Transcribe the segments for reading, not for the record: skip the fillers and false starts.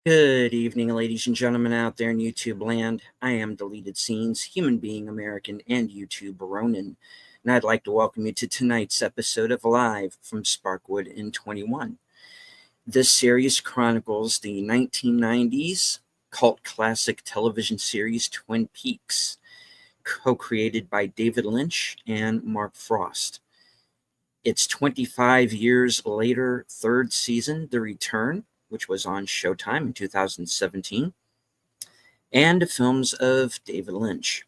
Good evening, ladies and gentlemen out there in YouTube land. I am Deleted Scenes, human being American, and YouTube Ronin, and I'd like to welcome you to tonight's episode of Live from Sparkwood in 21. This series chronicles the 1990s cult classic television series Twin Peaks, co-created by David Lynch and Mark Frost. Its 25 years later third season, The Return, which was on Showtime in 2017, and the films of David Lynch.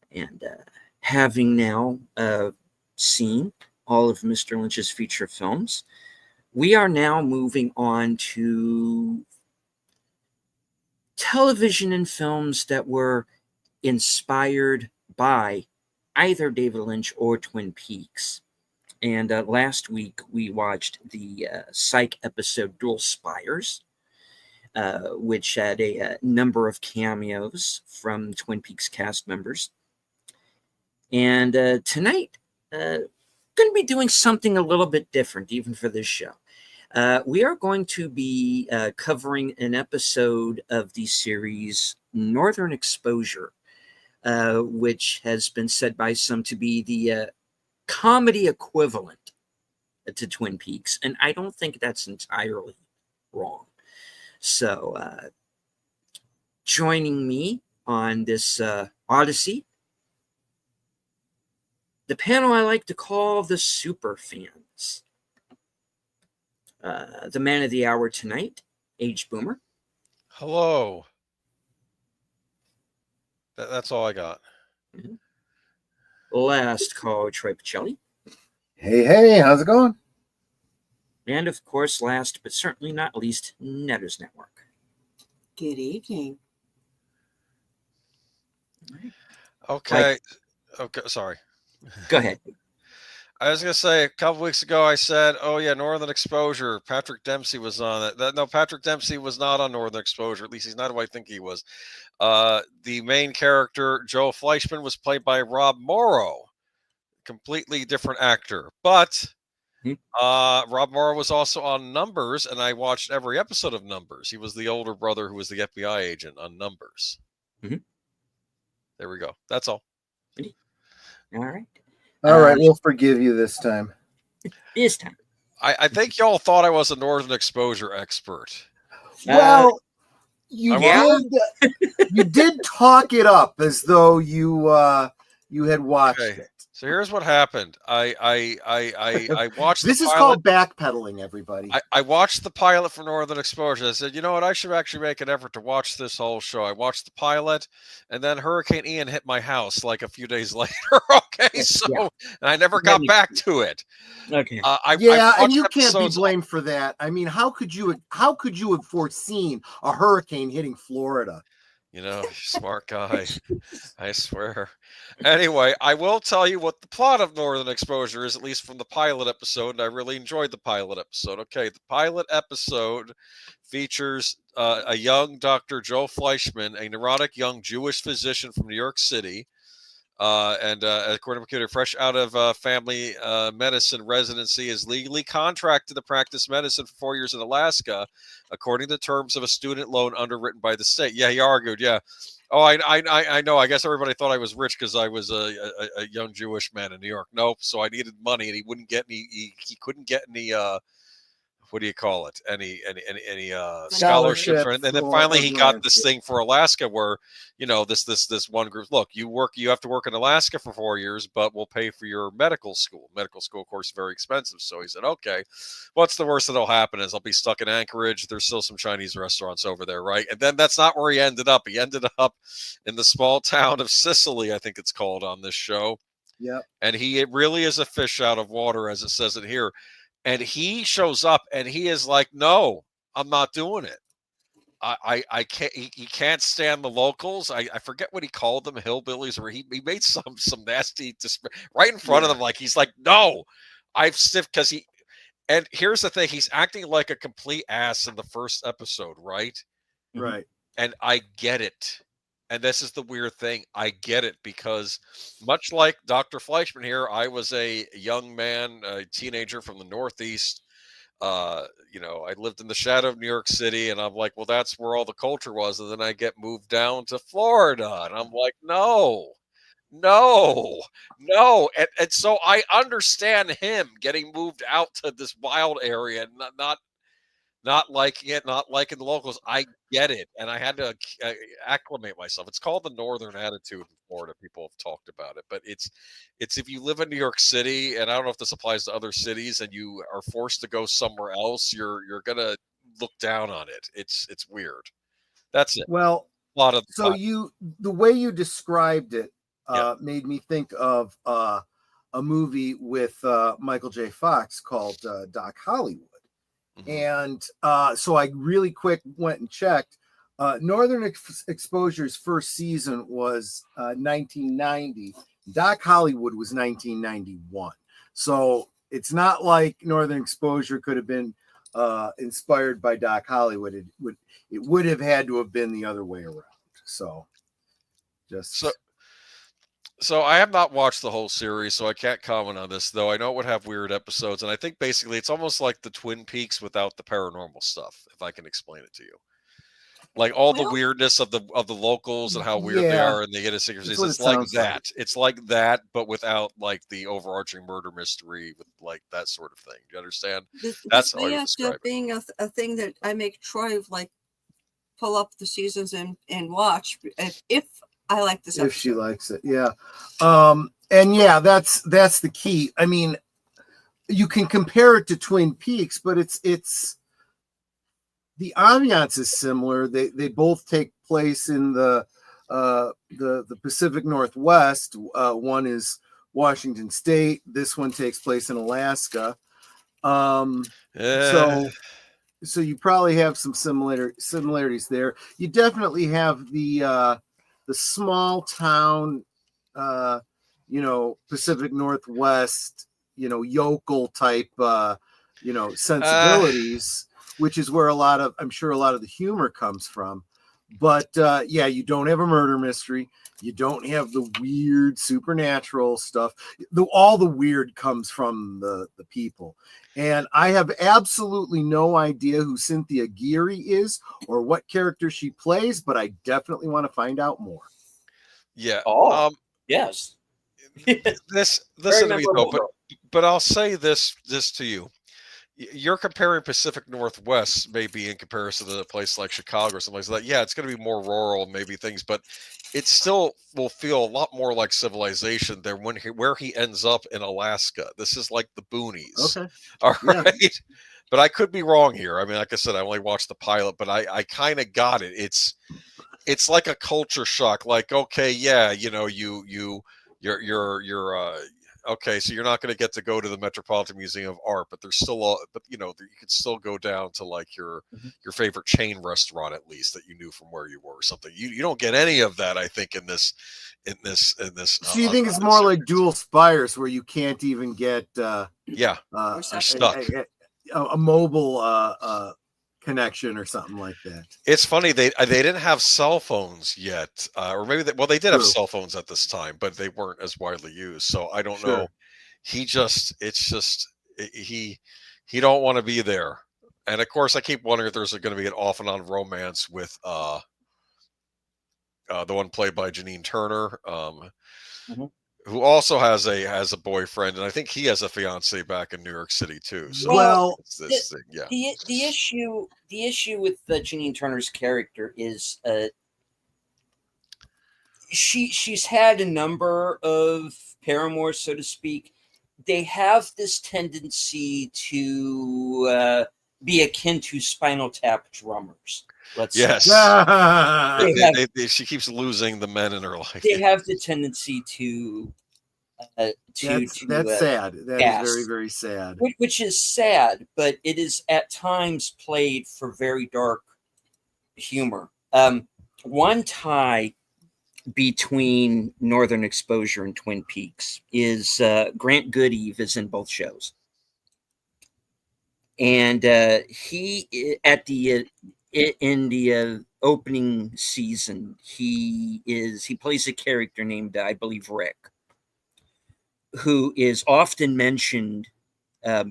And having now seen all of Mr. Lynch's feature films, we are now moving on to television and films that were inspired by either David Lynch or Twin Peaks. And last week we watched the Psych episode Dual Spires, which had a number of cameos from Twin Peaks cast members. And tonight, going to be doing something a little bit different, even for this show. We are going to be covering an episode of the series Northern Exposure, which has been said by some to be the comedy equivalent to Twin Peaks, and I don't think that's entirely wrong. So, joining me on this odyssey, the panel I like to call the super fans. The man of the hour tonight, Age Boomer. Hello. That's all I got. Mm-hmm. Last call, Troy Pacelli. Hey, how's it going? And of course, last but certainly not least, Netters Network. Good evening. Okay. Sorry. Go ahead. I was going to say, a couple weeks ago, I said, oh, yeah, Northern Exposure. Patrick Dempsey was on it. No, Patrick Dempsey was not on Northern Exposure. At least he's not who I think he was. The main character, Joe Fleischman, was played by Rob Morrow. Completely different actor. But Rob Morrow was also on Numbers, and I watched every episode of Numbers. He was the older brother who was the FBI agent on Numbers. Mm-hmm. There we go. That's all. All right, we'll forgive you this time. This time. I think y'all thought I was a Northern Exposure expert. Well, you did talk it up as though you had watched it. So here's what happened. I watched. This is called backpedaling, everybody. I watched the pilot for Northern Exposure. I said, you know what? I should actually make an effort to watch this whole show. I watched the pilot, and then Hurricane Ian hit my house like a few days later. Okay, so and I never got back to it. Okay. And you can't be blamed for that. I mean, how could you have foreseen a hurricane hitting Florida? You know, smart guy. I swear. Anyway, I will tell you what the plot of Northern Exposure is, at least from the pilot episode, and I really enjoyed the pilot episode. Okay, the pilot episode features a young Dr. Joe Fleischman, a neurotic young Jewish physician from New York City, and according to the computer, fresh out of family medicine residency, is legally contracted to practice medicine for 4 years in Alaska, according to terms of a student loan underwritten by the state. Yeah, he argued. Yeah. Oh, I know. I guess everybody thought I was rich because I was a young Jewish man in New York. Nope. So I needed money, and he wouldn't get any. He couldn't get any. What do you call it? Any scholarships, and then finally he got this thing for Alaska, where this one group. Look, you have to work in Alaska for 4 years, but we'll pay for your medical school. Medical school, of course, is very expensive. So he said, okay, what's the worst that'll happen is I'll be stuck in Anchorage. There's still some Chinese restaurants over there, right? And then that's not where he ended up. He ended up in the small town of Sicily, I think it's called on this show. Yeah, and it really is a fish out of water, as it says it here. And he shows up and he is like, no, I'm not doing it. I can't, he can't stand the locals. I forget what he called them, hillbillies, or he made some nasty, right in front of them. Like, he's like, no, I've stiffed because and here's the thing. He's acting like a complete ass in the first episode. Right. Right. And I get it. And this is the weird thing. I get it because much like Dr. Fleischman here, I was a young man, a teenager from the Northeast, I lived in the shadow of New York City, and I'm like, well, that's where all the culture was. And then I get moved down to Florida, and I'm like, no, no, no. And so I understand him getting moved out to this wild area and not liking it, not liking the locals. I get it, and I had to acclimate myself. It's called the Northern attitude in Florida. People have talked about it, but it's if you live in New York City, and I don't know if this applies to other cities, and you are forced to go somewhere else, you're gonna look down on it. It's weird. That's it. Well, A lot of so the way you described it Yeah. made me think of a movie with Michael J. Fox called Doc Hollywood. Mhm. And so I really quick went and checked. Northern Exposure's first season was 1990. Doc Hollywood was 1991. So it's not like Northern Exposure could have been inspired by Doc Hollywood. It would have had to have been the other way around. So just So I have not watched the whole series, so I can't comment on this, though I know it would have weird episodes, and I think basically it's almost like the Twin Peaks without the paranormal stuff, if I can explain it to you. Like all the Well, weirdness of the locals and how weird they yeah, are and they get a secret. that's what It's it like sounds that. like. It's like that, but without like the overarching murder mystery with like that sort of thing. Do you understand? this That's how I may would end describe up it. being a thing that I make Troy like pull up the seasons and watch if I like this If she episode. likes it, yeah. And yeah, that's the key. I mean, you can compare it to Twin Peaks, but it's the ambiance is similar. They both take place in the Pacific Northwest. One is Washington State. This one takes place in Alaska. Eh, So you probably have some similarities there. You definitely have the small town, Pacific Northwest, yokel type, sensibilities, which is where I'm sure a lot of the humor comes from. But yeah, you don't have a murder mystery. You don't have the weird supernatural stuff. All the weird comes from the people. And I have absolutely no idea who Cynthia Geary is or what character she plays, but I definitely want to find out more. yeah. Oh, yes. Listen Very to me though, memorable role. but I'll say this to you. You're comparing Pacific Northwest maybe in comparison to a place like Chicago or something like that. Yeah, it's going to be more rural, maybe things, but it still will feel a lot more like civilization than where he ends up in Alaska. This is like the boonies. Okay. All Yeah. right. But I could be wrong here. I mean, like I said, I only watched the pilot, but I kind of got it. It's like a culture shock. Like, okay, yeah, you're okay, so you're not going to get to go to the Metropolitan Museum of Art, but there's still but you can still go down to like your favorite chain restaurant at least that you knew from where you were or something. You don't get any of that, I think, in this. So you think it's more like Dual Spires, where you can't even get yeah, you're stuck. A mobile connection or something like that. It's funny they didn't have cell phones yet, or maybe they did have True. cell phones at this time, but they weren't as widely used. So I don't Sure. know. He don't want to be there, and of course I keep wondering if there's going to be an off and on romance with the one played by Janine Turner, who also has a boyfriend, and I think he has a fiance back in New York City too. So Well, it's this thing, yeah. The issue with Janine Turner's character is she's had a number of paramours, so to speak. They have this tendency to be akin to Spinal Tap drummers. Let's Yes. say. She keeps losing the men in her life. They have the tendency to that's sad. That is very, very sad. Which is sad, but it is at times played for very dark humor. One tie between Northern Exposure and Twin Peaks is Grant Goodeve is in both shows, and he at the in the opening season he plays a character named, I believe, Rick, who is often mentioned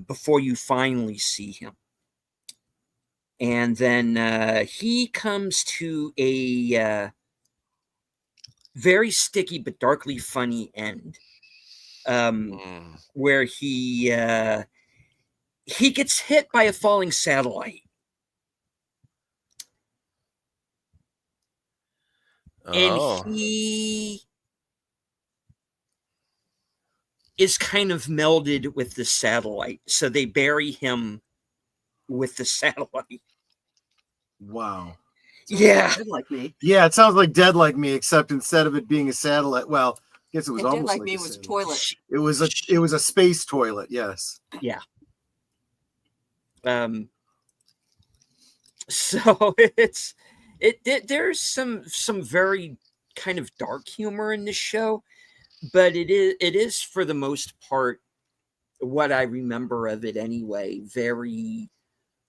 before you finally see him. And then he comes to a very sticky but darkly funny end, where he gets hit by a falling satellite. And he is kind of melded with the satellite. So they bury him with the satellite. Wow. Yeah. Dead Like Me. Yeah, it sounds like Dead Like Me, except instead of it being a satellite, well, I guess it was And Dead almost Like like Me a was a satellite. toilet. It was a space toilet, yes. Yeah. So there's some very kind of dark humor in this show, but it is for the most part what I remember of it anyway. Very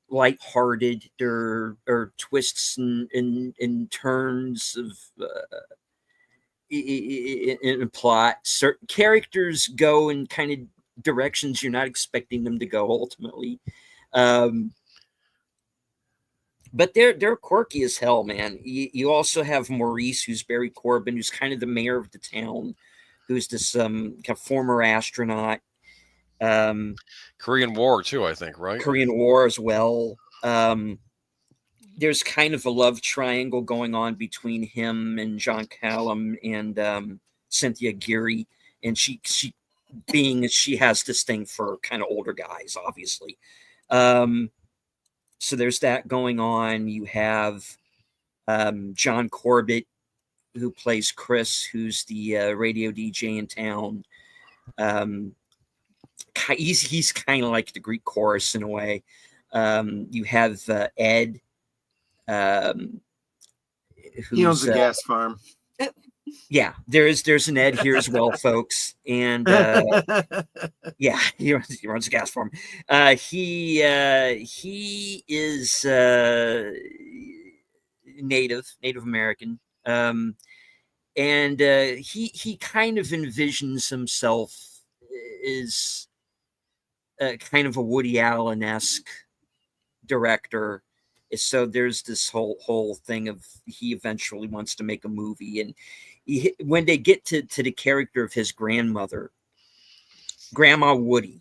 lighthearted, or twists and turns of in plot. Certain characters go in kind of directions you're not expecting them to go ultimately. But they're quirky as hell, man. You also have Maurice, who's Barry Corbin, who's kind of the mayor of the town, who's this kind of former astronaut. Korean War too, I think, right? Korean War as well. There's kind of a love triangle going on between him and John Callum and Cynthia Geary, and she has this thing for kind of older guys, obviously. So there's that going on. You have John Corbett, who plays Chris, who's the radio DJ in town. He's kind of like the Greek chorus in a way. You have Ed, He owns who's a gas farm. yeah. There's an Ed here as well, folks, and yeah, he runs a gas farm. He is Native American, and he kind of envisions himself as kind of a Woody Allen-esque director. So there's this whole thing of he eventually wants to make a movie, and when they get to the character of his grandmother, Grandma Woody.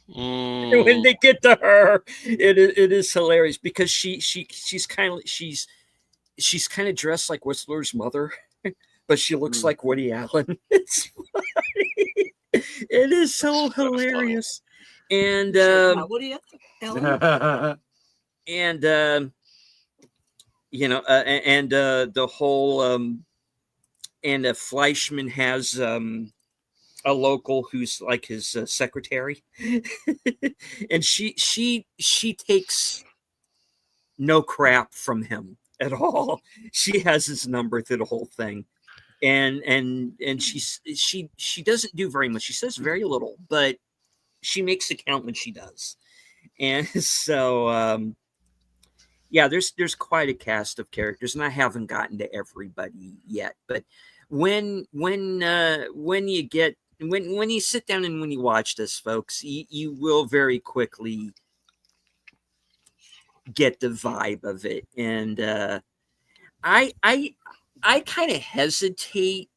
When they get to her, it is hilarious because she's kind of dressed like Whistler's mother, but she looks like Woody Allen. It's funny. It is so hilarious. And Woody Allen. and the whole and Fleischman has a local who's like his secretary, and she takes no crap from him at all. She has his number through the whole thing, and she doesn't do very much. She says very little, but she makes it count when she does. And so yeah, there's quite a cast of characters, and I haven't gotten to everybody yet, but when you sit down and when you watch this, folks, you will very quickly get the vibe of it. And I kind of hesitate,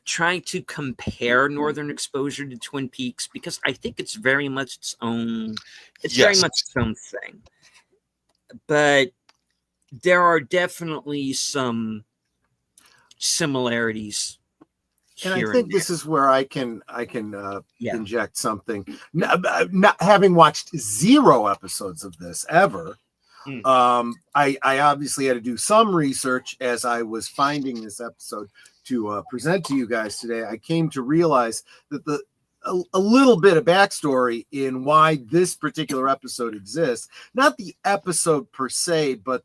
trying to compare Northern Exposure to Twin Peaks, because I think it's very much its own. It's very much its own thing. But there are definitely some similarities. And I think this is where I can inject something. Not having watched 0 episodes of this ever, I obviously had to do some research as I was finding this episode to present to you guys today. I came to realize that a little bit of backstory in why this particular episode exists, not the episode per se, but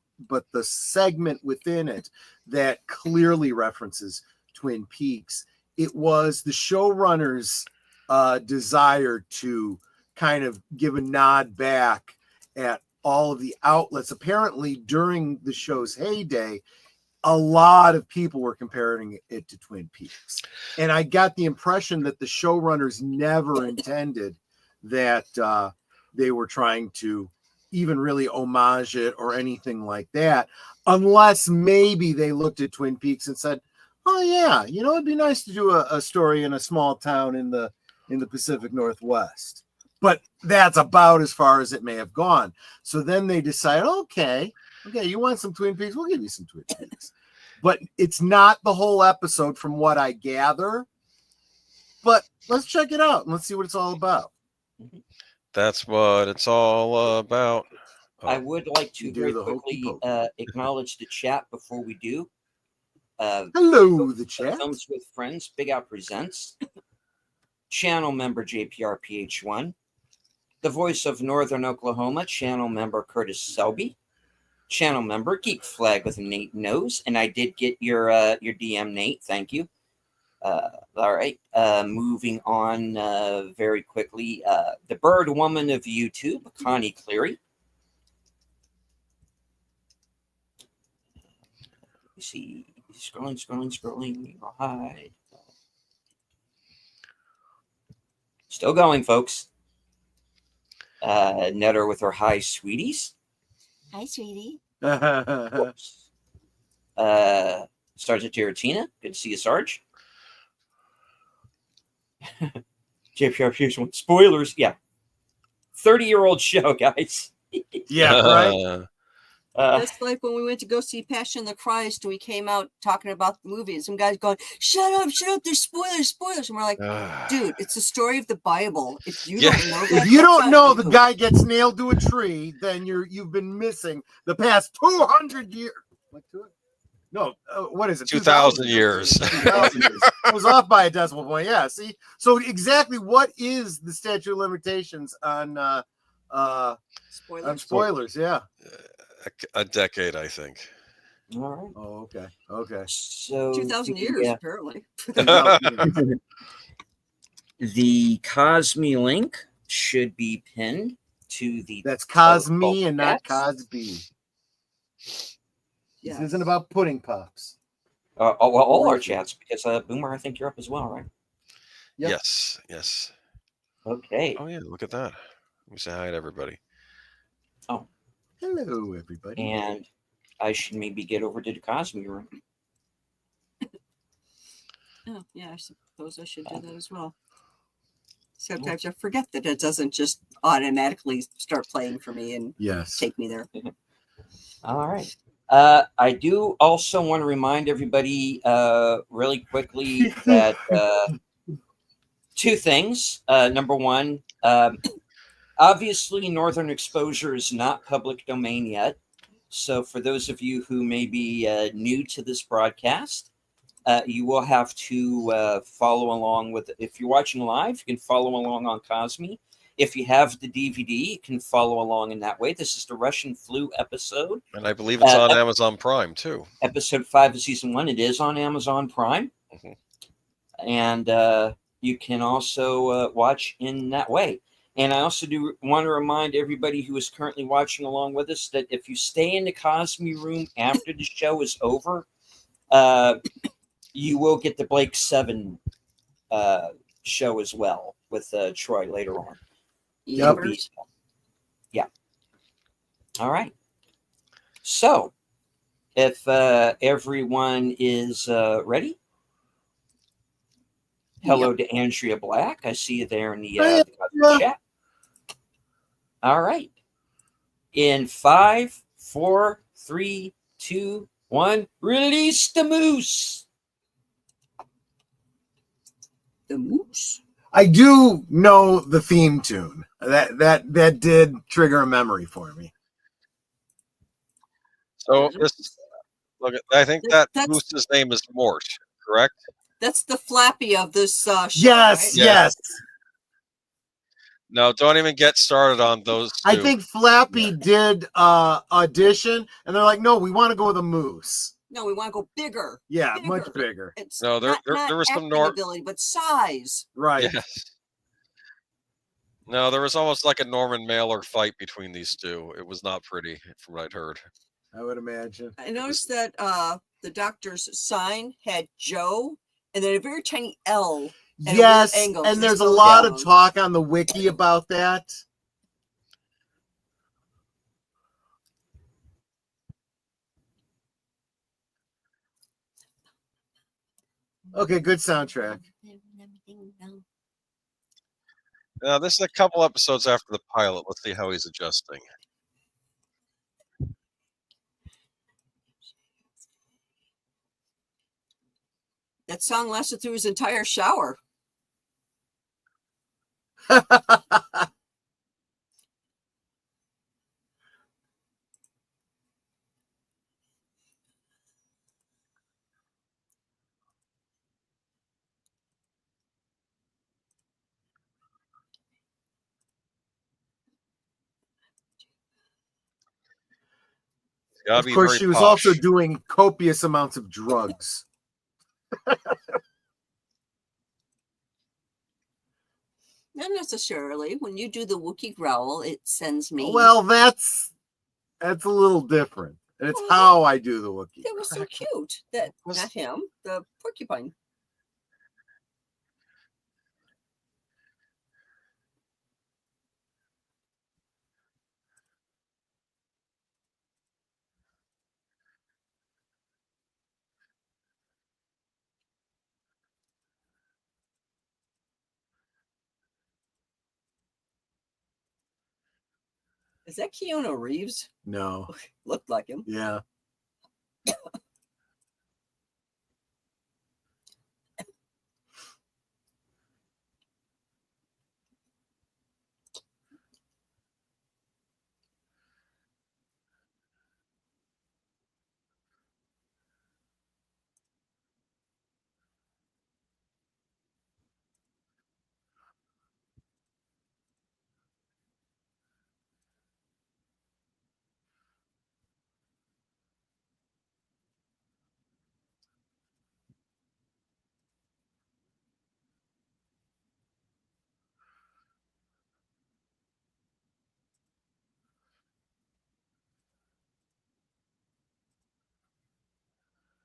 the segment within it that clearly references Twin Peaks. It was the showrunner's desire to kind of give a nod back at all of the outlets. Apparently, during the show's heyday, a lot of people were comparing it to Twin Peaks. And I got the impression that the showrunners never intended that they were trying to even really homage it or anything like that, unless maybe they looked at Twin Peaks and said, oh yeah, it'd be nice to do a story in a small town in the Pacific Northwest. But that's about as far as it may have gone. So then they decide, okay, you want some Twin Peaks? We'll give you some Twin Peaks. But it's not the whole episode from what I gather. But let's check it out and let's see what it's all about. That's what it's all about. I would like to very quickly acknowledge the chat before we do. Hello, the chat. Films with Friends, Big Out Presents. Channel member JPRPH1. The voice of Northern Oklahoma, channel member Curtis Selby. Channel member Geek Flag with Nate Knows. And I did get your DM, Nate. Thank you. All right. Moving on very quickly. The Bird Woman of YouTube, Connie Cleary. You see, scrolling. I'll hide. Still going, folks. Netter with her hi, sweeties. Hi, sweetie. Sergeant Tiratina. Good to see you, Sarge. JPR Pierce one. Spoilers. Yeah. 30-year-old show, guys. Yeah, right. That's like when we went to go see Passion of the Christ and we came out talking about the movie and some guys going, shut up, there's spoilers. And we're like, dude, it's the story of the Bible. If you don't know that, if you don't know the guy gets nailed to a tree, then you've been missing the past 200 years. No, what is it? 2,000 years. 2,000 years. I was off by a decimal point. Yeah, see? So exactly what is the statute of limitations on spoilers? Yeah. A decade, I think. All right. Oh, okay. So 2,000 years, apparently. The Cosme link should be pinned to the. That's Cosme and not Cosby. Yes. This isn't about pudding pops. All our chats, because Boomer, I think you're up as well, right? Yep. Yes. Okay. Oh yeah, look at that. Let me say hi to everybody. Oh. Hello, everybody. And I should maybe get over to the Cosme room. Oh, yeah, I suppose I should do that as well. Sometimes I forget that it doesn't just automatically start playing for me and take me there. All right. I do also want to remind everybody really quickly that two things. Number one, obviously, Northern Exposure is not public domain yet. So for those of you who may be new to this broadcast, you will have to follow along with, if you're watching live, you can follow along on Cosme. If you have the DVD, you can follow along in that way. This is the Russian flu episode. And I believe it's on Amazon Prime, too. Episode 5 of Season 1. It is on Amazon Prime. Mm-hmm. And you can also watch in that way. And I also do want to remind everybody who is currently watching along with us that if you stay in the Cosme room after the show is over, you will get the Blake 7 show as well with Troy later on. Yep. Yeah. All right. So, if everyone is ready, hello to Andrea Black. I see you there in the chat. All right. In 5, 4, 3, 2, 1, release the moose. The moose? I do know the theme tune. That did trigger a memory for me. So look, I think that moose's name is Mort, correct? That's the Flappy of this show. Yes, right? yes. No, don't even get started on those two. I think Flappy did audition, and they're like, no, we want to go with a moose. No, we want to go bigger. Yeah, much bigger. It's no, there was some ability, but size. Right. Yes. No, there was almost like a Norman Mailer fight between these two. It was not pretty, from what I'd heard. I would imagine. I noticed that the doctor's sign had Joe and then a very tiny L. And Yes, a weird angle, and there's a slowed lot down. of talk on the wiki about that. Okay, good soundtrack. Now, this is a couple episodes after the pilot. Let's see how he's adjusting. That song lasted through his entire shower. Gotta Of be course, very she was posh. also doing copious amounts of drugs. Not necessarily. When you do the Wookiee growl, it sends me. Well, that's a little different. And it's how I do the Wookiee. That was so cute. That not him, the porcupine. Is that Keanu Reeves? No. Looked like him. Yeah.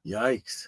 Yikes.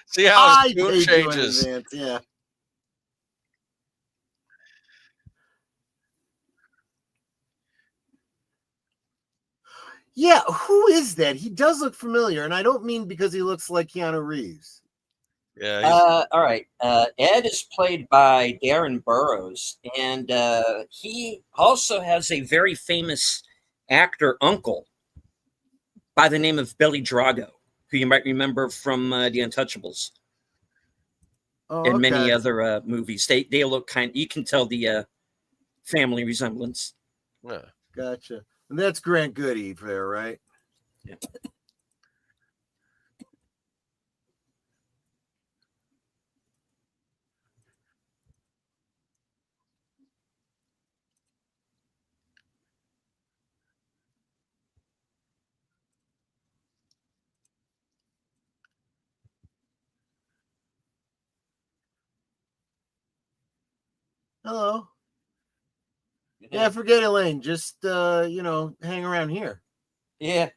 See how his I mood paid you in changes. advance, yeah. Yeah, who is that? He does look familiar, and I don't mean because he looks like Keanu Reeves. Yeah. All right. Ed is played by Darren Burrows, and he also has a very famous actor uncle by the name of Billy Drago, who you might remember from The Untouchables and many other movies. They look kind. You can tell the family resemblance. Yeah. Gotcha. And that's Grant Goody there, right? Yeah. Hello. Yeah, forget Elaine. Just hang around here. Yeah.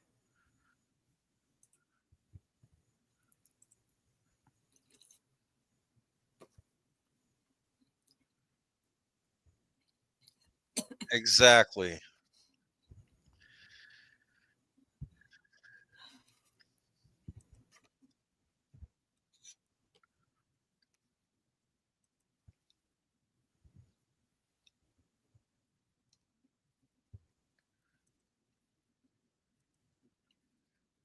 Exactly.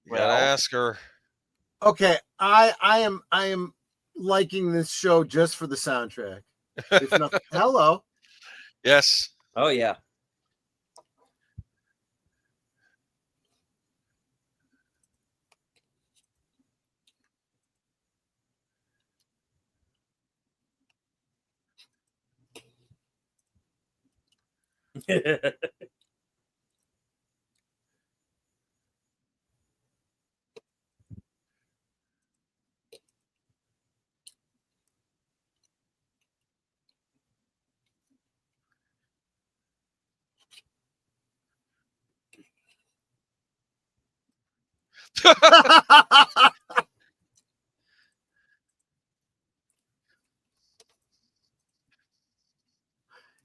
You gotta ask her. Okay, I am liking this show just for the soundtrack. If nothing, hello. Yes. Oh yeah.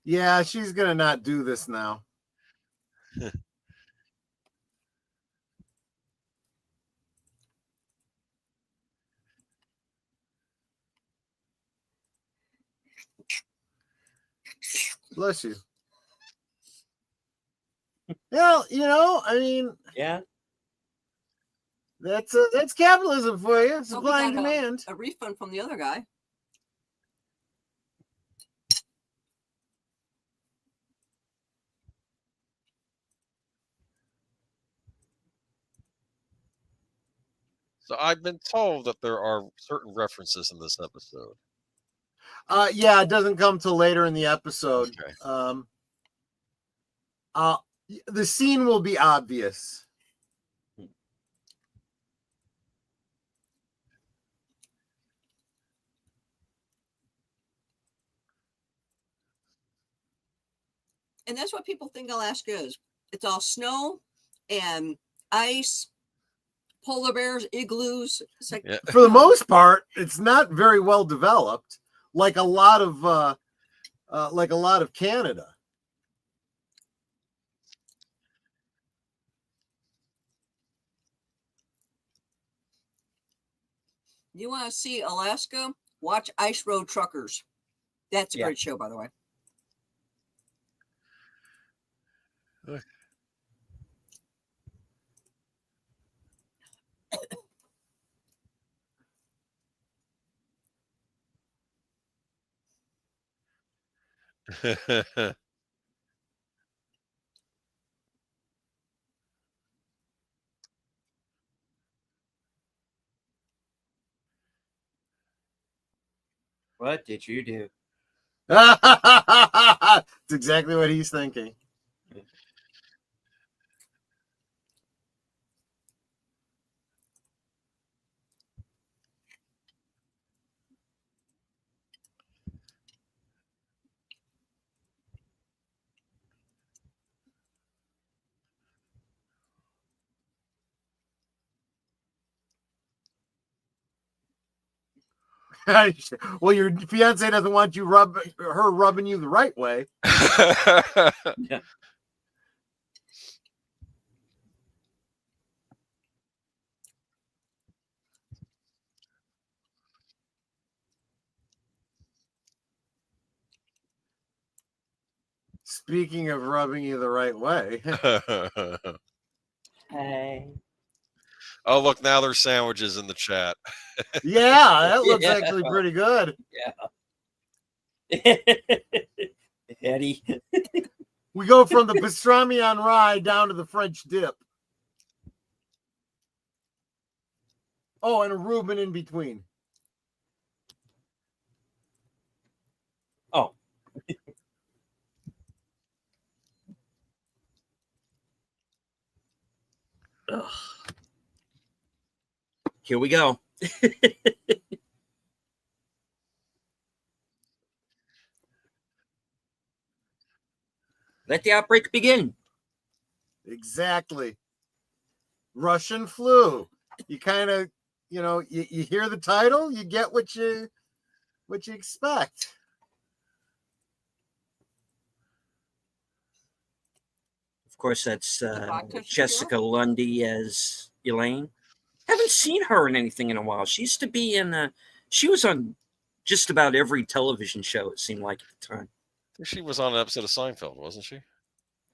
Yeah, she's gonna not do this now. Bless you. Well, I mean, Yeah. that's capitalism for you. So he Supply and got demand. a refund from the other guy. So I've been told that there are certain references in this episode. Yeah, it doesn't come till later in the episode. Okay. The scene will be obvious. And that's what people think Alaska is. It's all snow and ice, polar bears, igloos. It's like, Yeah. For the most part, it's not very well developed, like a lot of Canada. you want to see Alaska? Watch Ice Road Truckers. That's a Yeah. great show, by the way. What did you do? That's exactly what he's thinking. Well, your fiance doesn't want you rubbing you the right way. Yeah. Speaking of rubbing you the right way. Hey. Oh, look, now there's sandwiches in the chat. Yeah, that looks Yeah. actually pretty good. Yeah. Eddie. We go from the pastrami on rye down to the French dip. Oh, and a Reuben in between. Oh. Ugh. Here we go. Let the outbreak begin. Exactly. Russian flu. You kind of, you hear the title, you get what you expect. Of course, that's Vodka Jessica Lundy as Elaine. Haven't seen her in anything in a while. She used to be in. She was on just about every television show. It seemed like at the time. I think she was on an episode of Seinfeld, wasn't she?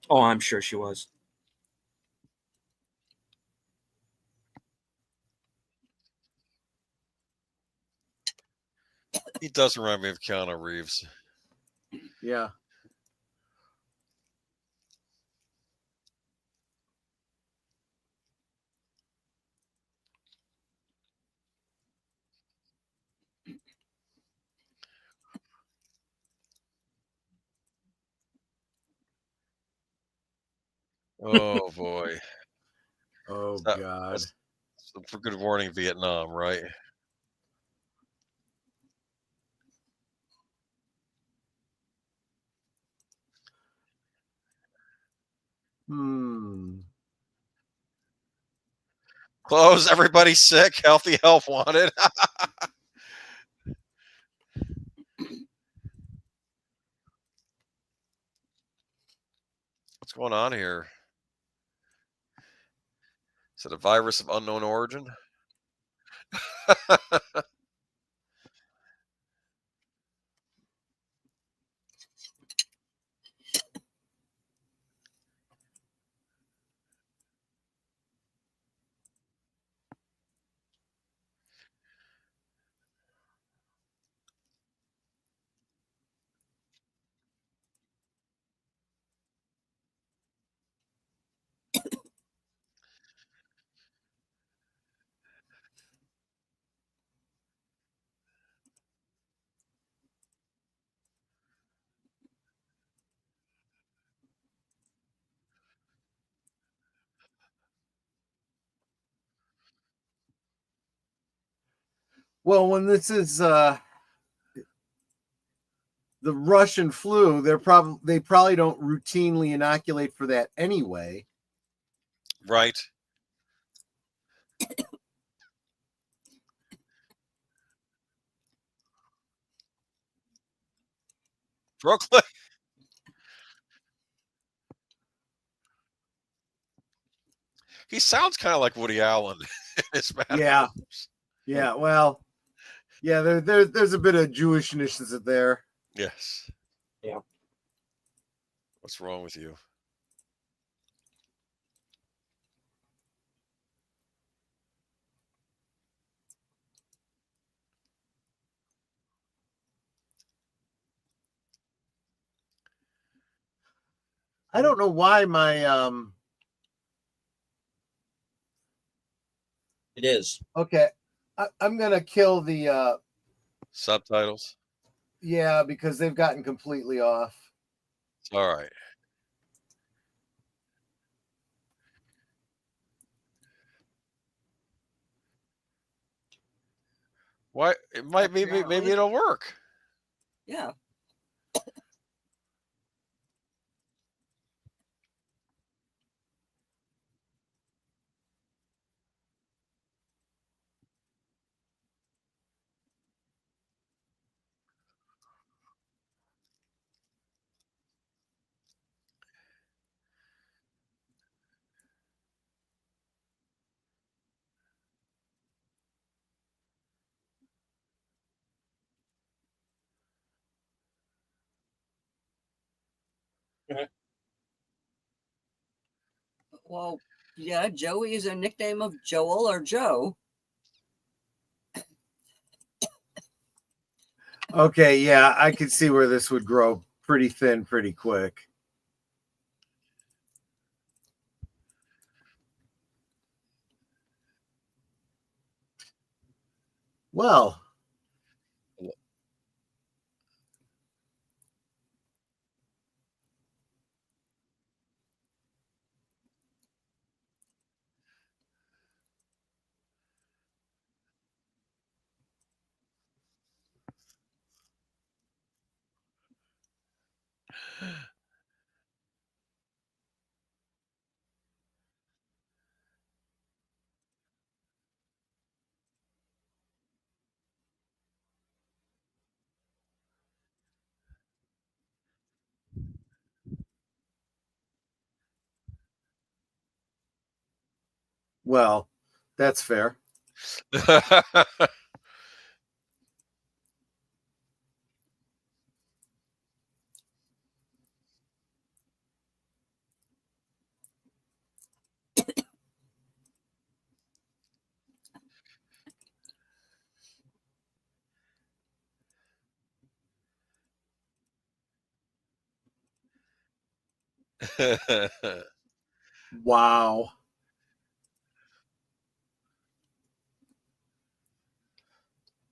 Oh, I'm sure she was. He does remind me of Keanu Reeves. Yeah. Oh boy. Oh That, God. that's for good warning, Vietnam, right? Hmm. Close. Everybody sick. Healthy health wanted. What's going on here? Is it a virus of unknown origin? Well, when this is the Russian flu, they probably don't routinely inoculate for that anyway. Right. Brooklyn. He sounds kind of like Woody Allen in his Yeah. mannerisms. Yeah. Well, yeah, there's a bit of Jewishness there. Yes. Yeah. What's wrong with you? I don't know why my It is. okay. I'm gonna kill the Subtitles. yeah, because they've gotten completely off. It's all right. Why? It might. Maybe Apparently. it'll work. Yeah. Well, yeah, Joey is a nickname of Joel or Joe. Okay, yeah, I could see where this would grow pretty thin pretty quick. Well, well, that's fair. Wow.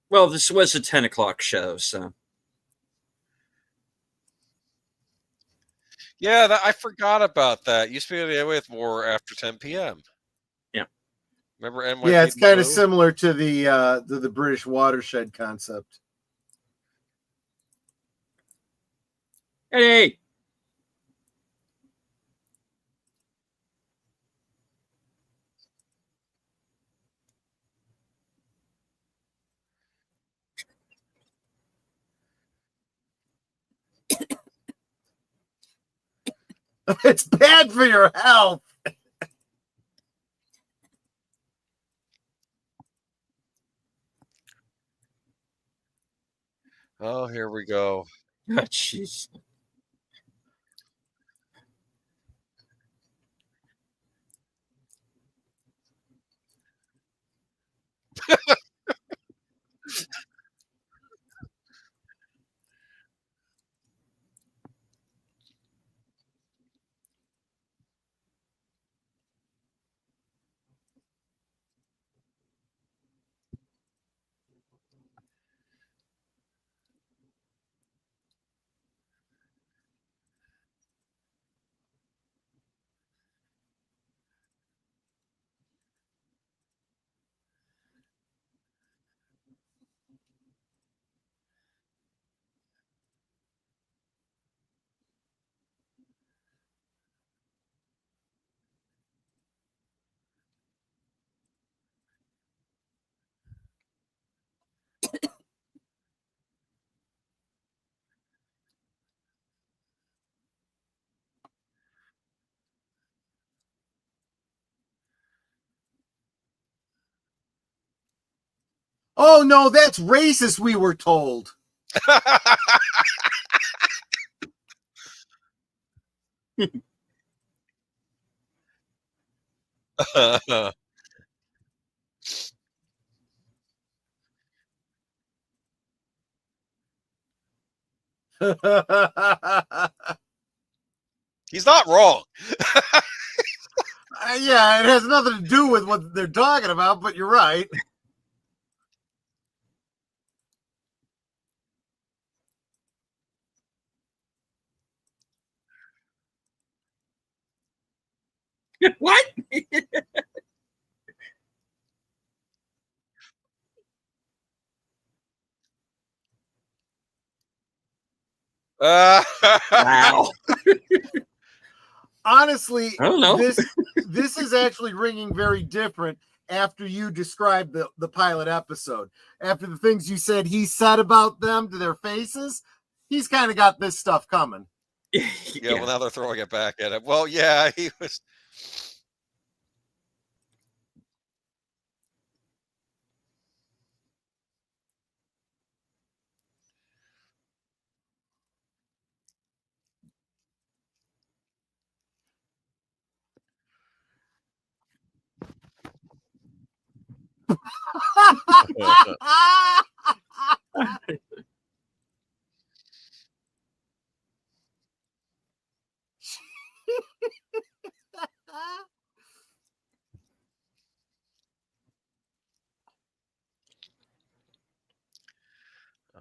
Well, this was a 10 o'clock show, so. Yeah, I forgot about that. Used to be able to with more after 10 p.m. Yeah. Remember NYPD Yeah, it's kind of Blue? similar to the British watershed concept. Hey! It's bad for your health. Oh, here we go. Oh, jeez. Oh no, that's racist, we were told. He's not wrong. Yeah, it has nothing to do with what they're talking about, but you're right. What? Wow. Honestly, I don't know. this is actually ringing very different after you described the pilot episode. After the things you said he said about them to their faces, he's kind of got this stuff coming. Yeah, well, now they're throwing it back at him. Well, yeah, he was.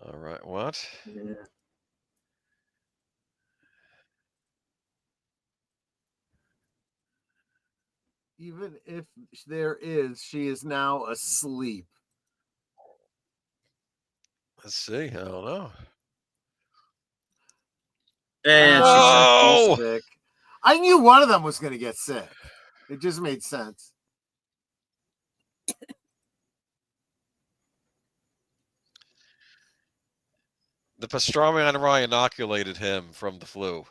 All right, what? Yeah. Even if there is, she is now asleep. Let's see. I don't know. And Oh! She's sick. I knew one of them was going to get sick. It just made sense. The pastrami on rye inoculated him from the flu.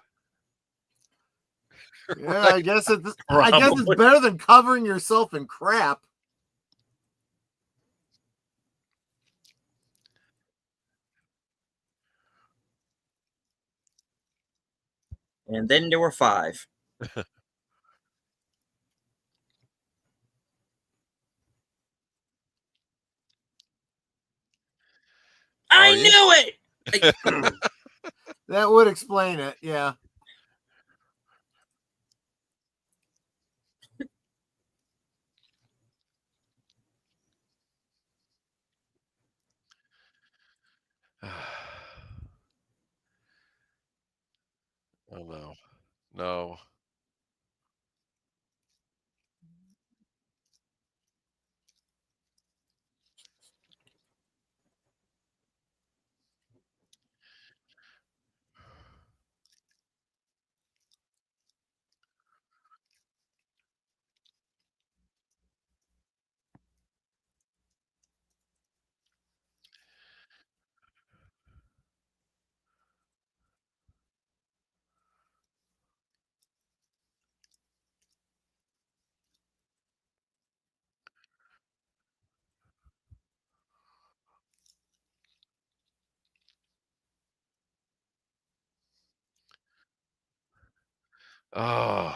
Yeah, Right. I guess it's better than covering yourself in crap. And then there were 5. I knew it. That would explain it. Yeah. Oh no. No. Oh.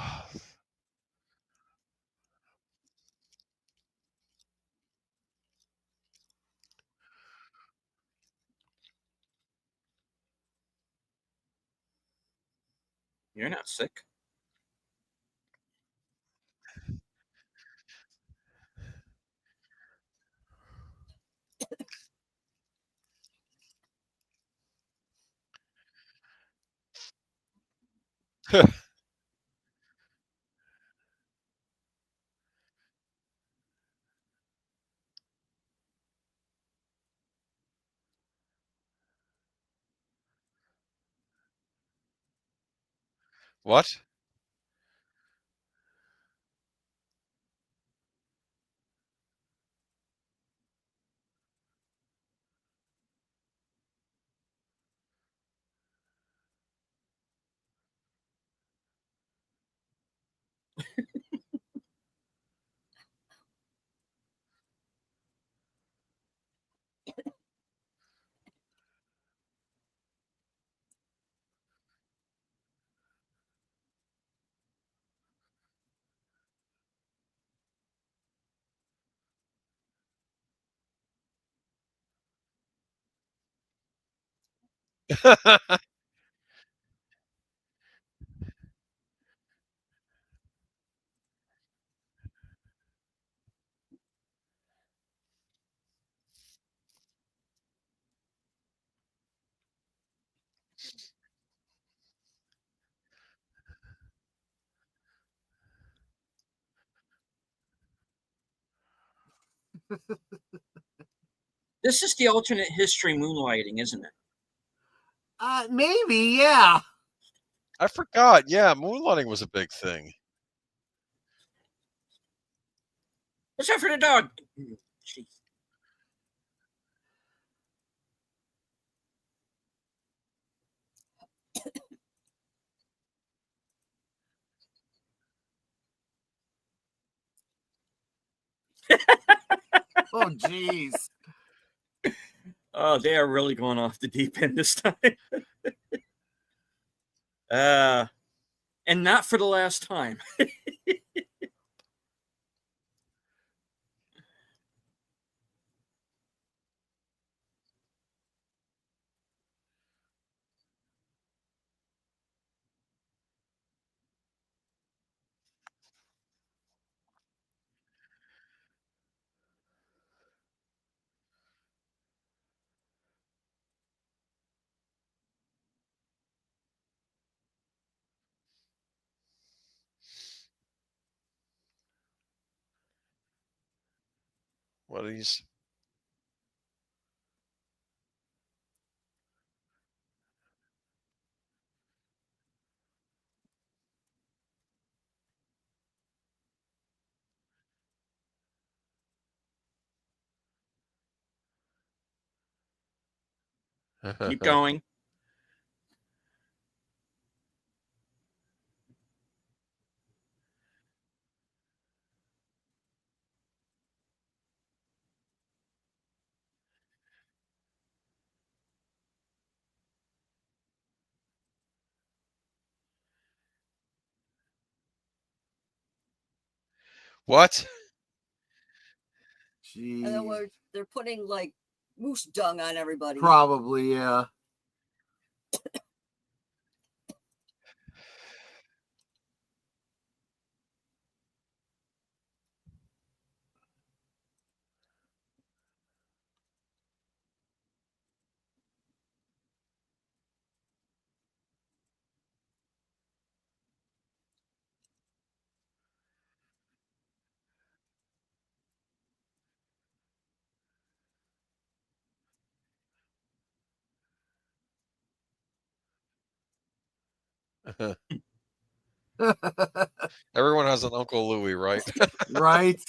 You're not sick. What? This is the alternate history moonlighting, isn't it? Maybe, yeah. I forgot. Yeah, moonlighting was a big thing. What's that for the dog? Jeez. Oh, jeez. Oh, they are really going off the deep end this time. And not for the last time. What are these? Keep going. What? In other Jeez. words, they're putting like moose dung on everybody. Probably, yeah. Everyone has an Uncle Louie, right? Right.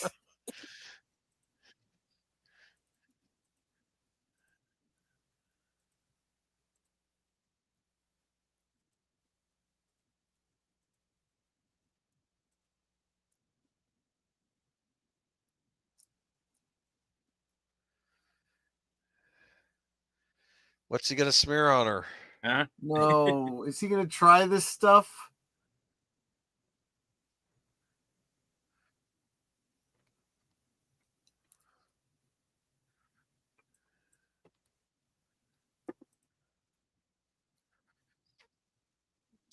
What's he gonna smear on her? Huh? No, is he gonna try this stuff?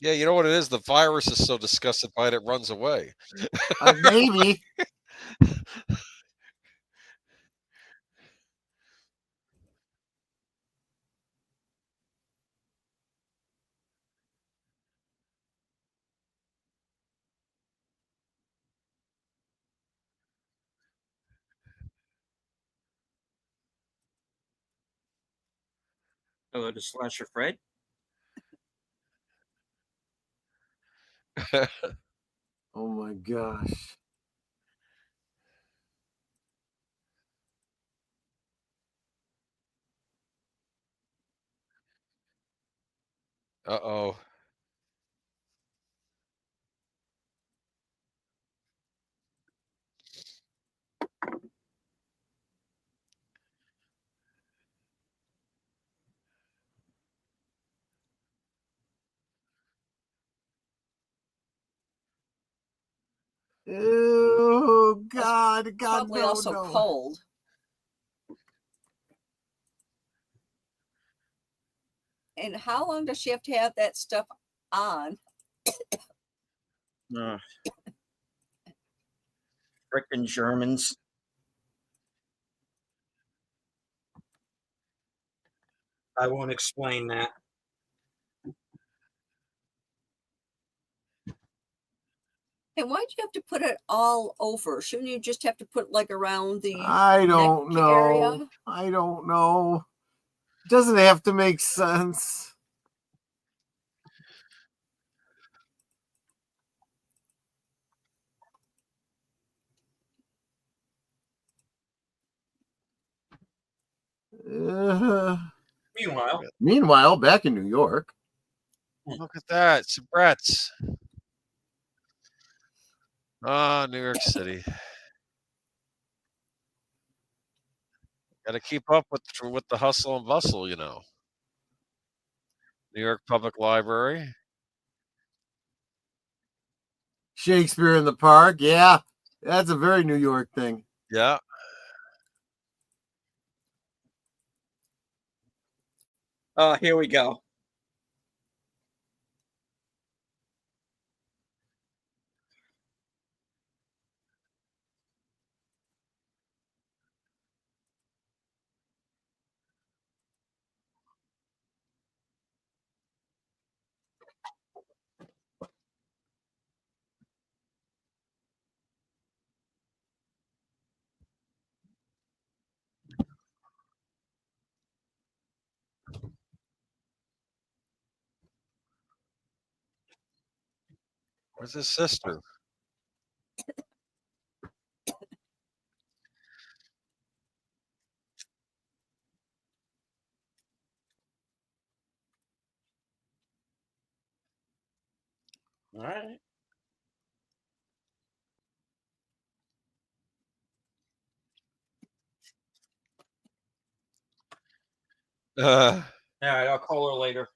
Yeah, you know what it is? The virus is so disgusted by it, it runs away. Maybe. Hello to Slasher Fred. Oh my gosh. Uh-oh. Oh God, God, Probably no, also no. cold. And how long does she have to have that stuff on? Frickin' Germans. I won't explain that. And why'd you have to put it all over? Shouldn't you just have to put like around the I don't neck know. area? I don't know. Doesn't have to make sense. Uh, meanwhile, back in New York. Look at that. Soubrettes. Ah, New York City. Got to keep up with the hustle and bustle, you know. New York Public Library. Shakespeare in the Park. Yeah, that's a very New York thing. Yeah. Oh, here we go. Where's his sister? All right. Uh, All right, I'll call her later.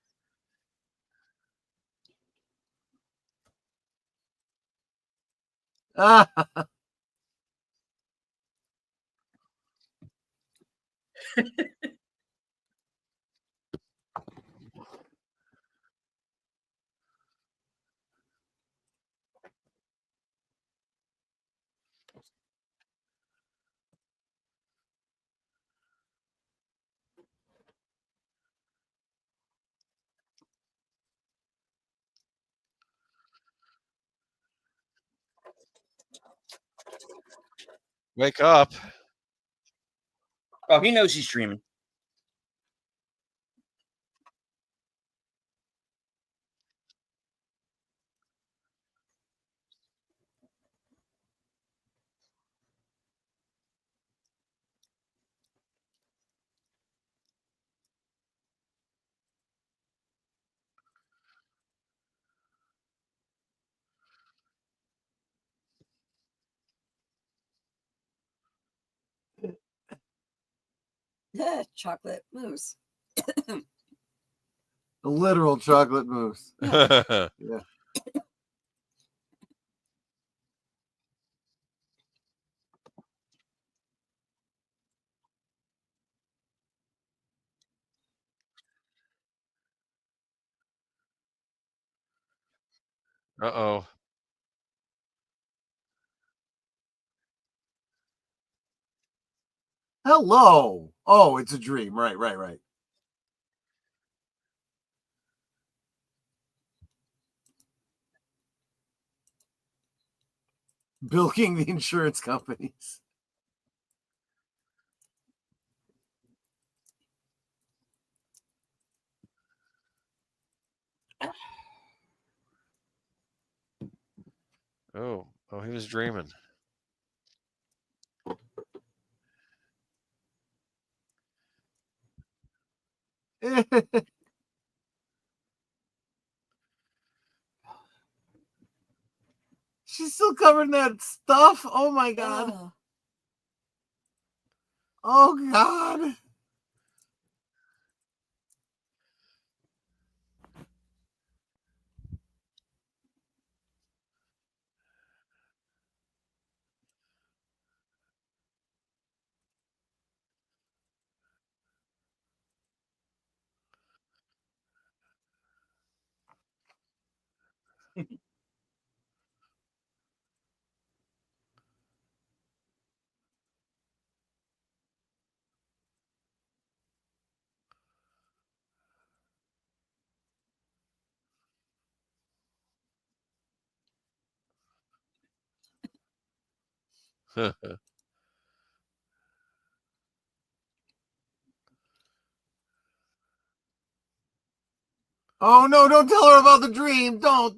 wake up. Oh, he knows he's dreaming. Chocolate mousse. The literal chocolate mousse. Uh Yeah. oh. Hello. Oh, it's a dream. Right, right, right. Bilking the insurance companies. Oh, he was dreaming. She's still covering that stuff. Oh my god. Oh god. Oh no, don't tell her about the dream. Don't.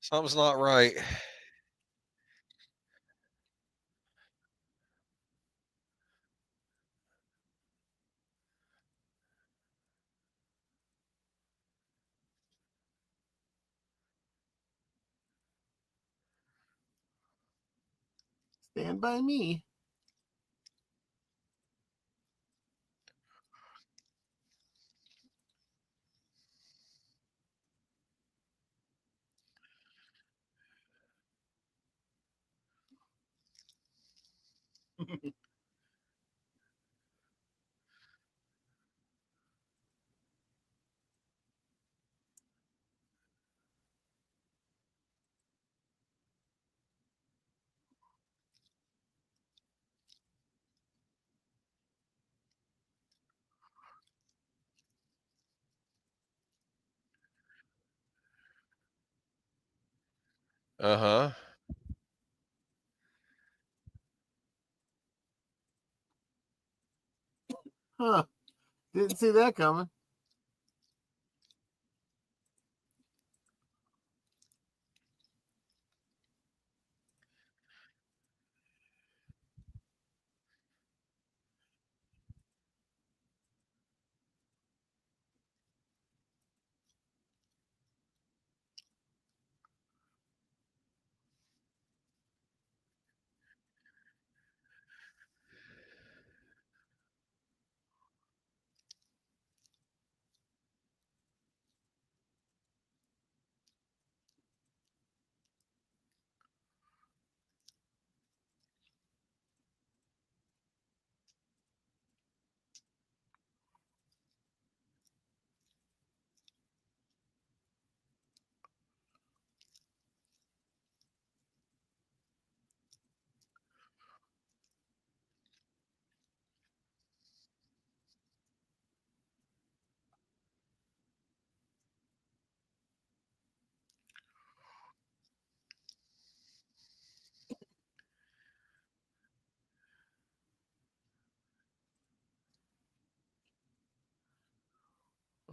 Something's not right. Stand by me. Uh-huh. Huh. Didn't see that coming.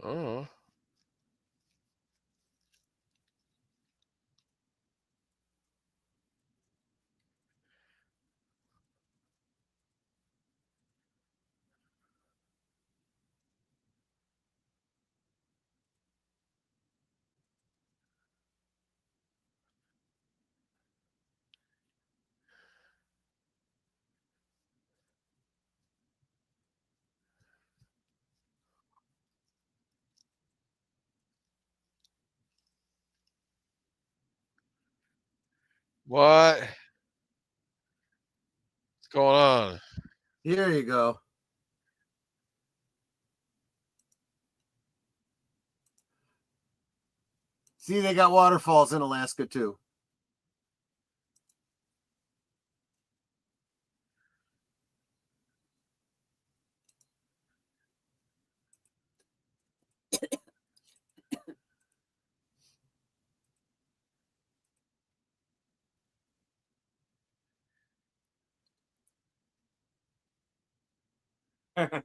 Oh. What? What's going on? Here you go. See, they got waterfalls in Alaska too. A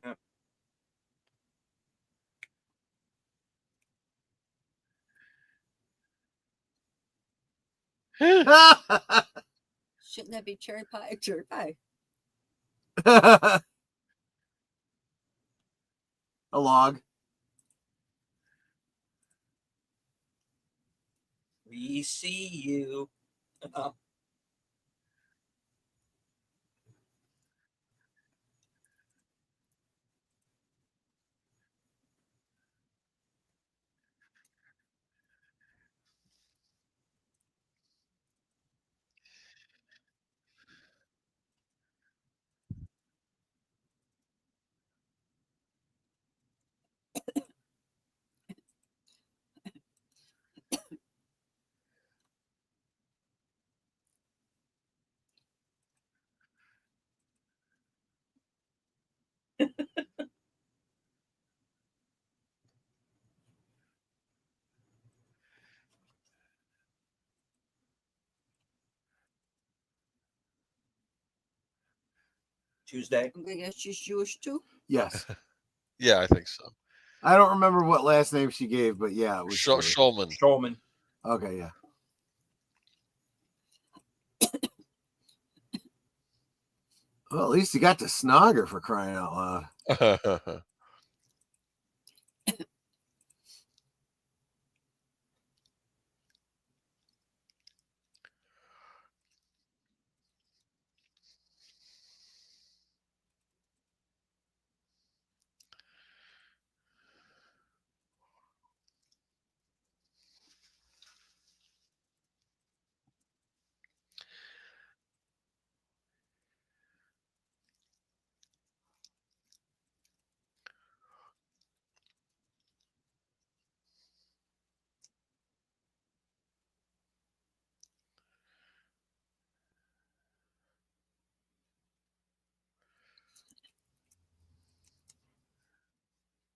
Shouldn't that be cherry pie? Cherry pie. log. We see you. Tuesday. I'm gonna guess she's Jewish too. Yes. Yeah, I think so. I don't remember what last name she gave, but yeah, it was Shulman. Shulman. Okay, yeah. Well, at least you got to snog her, for crying out loud.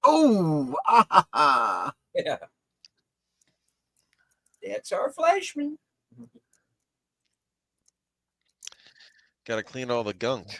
Oh, Yeah. That's our Flashman. Got to clean all the gunk.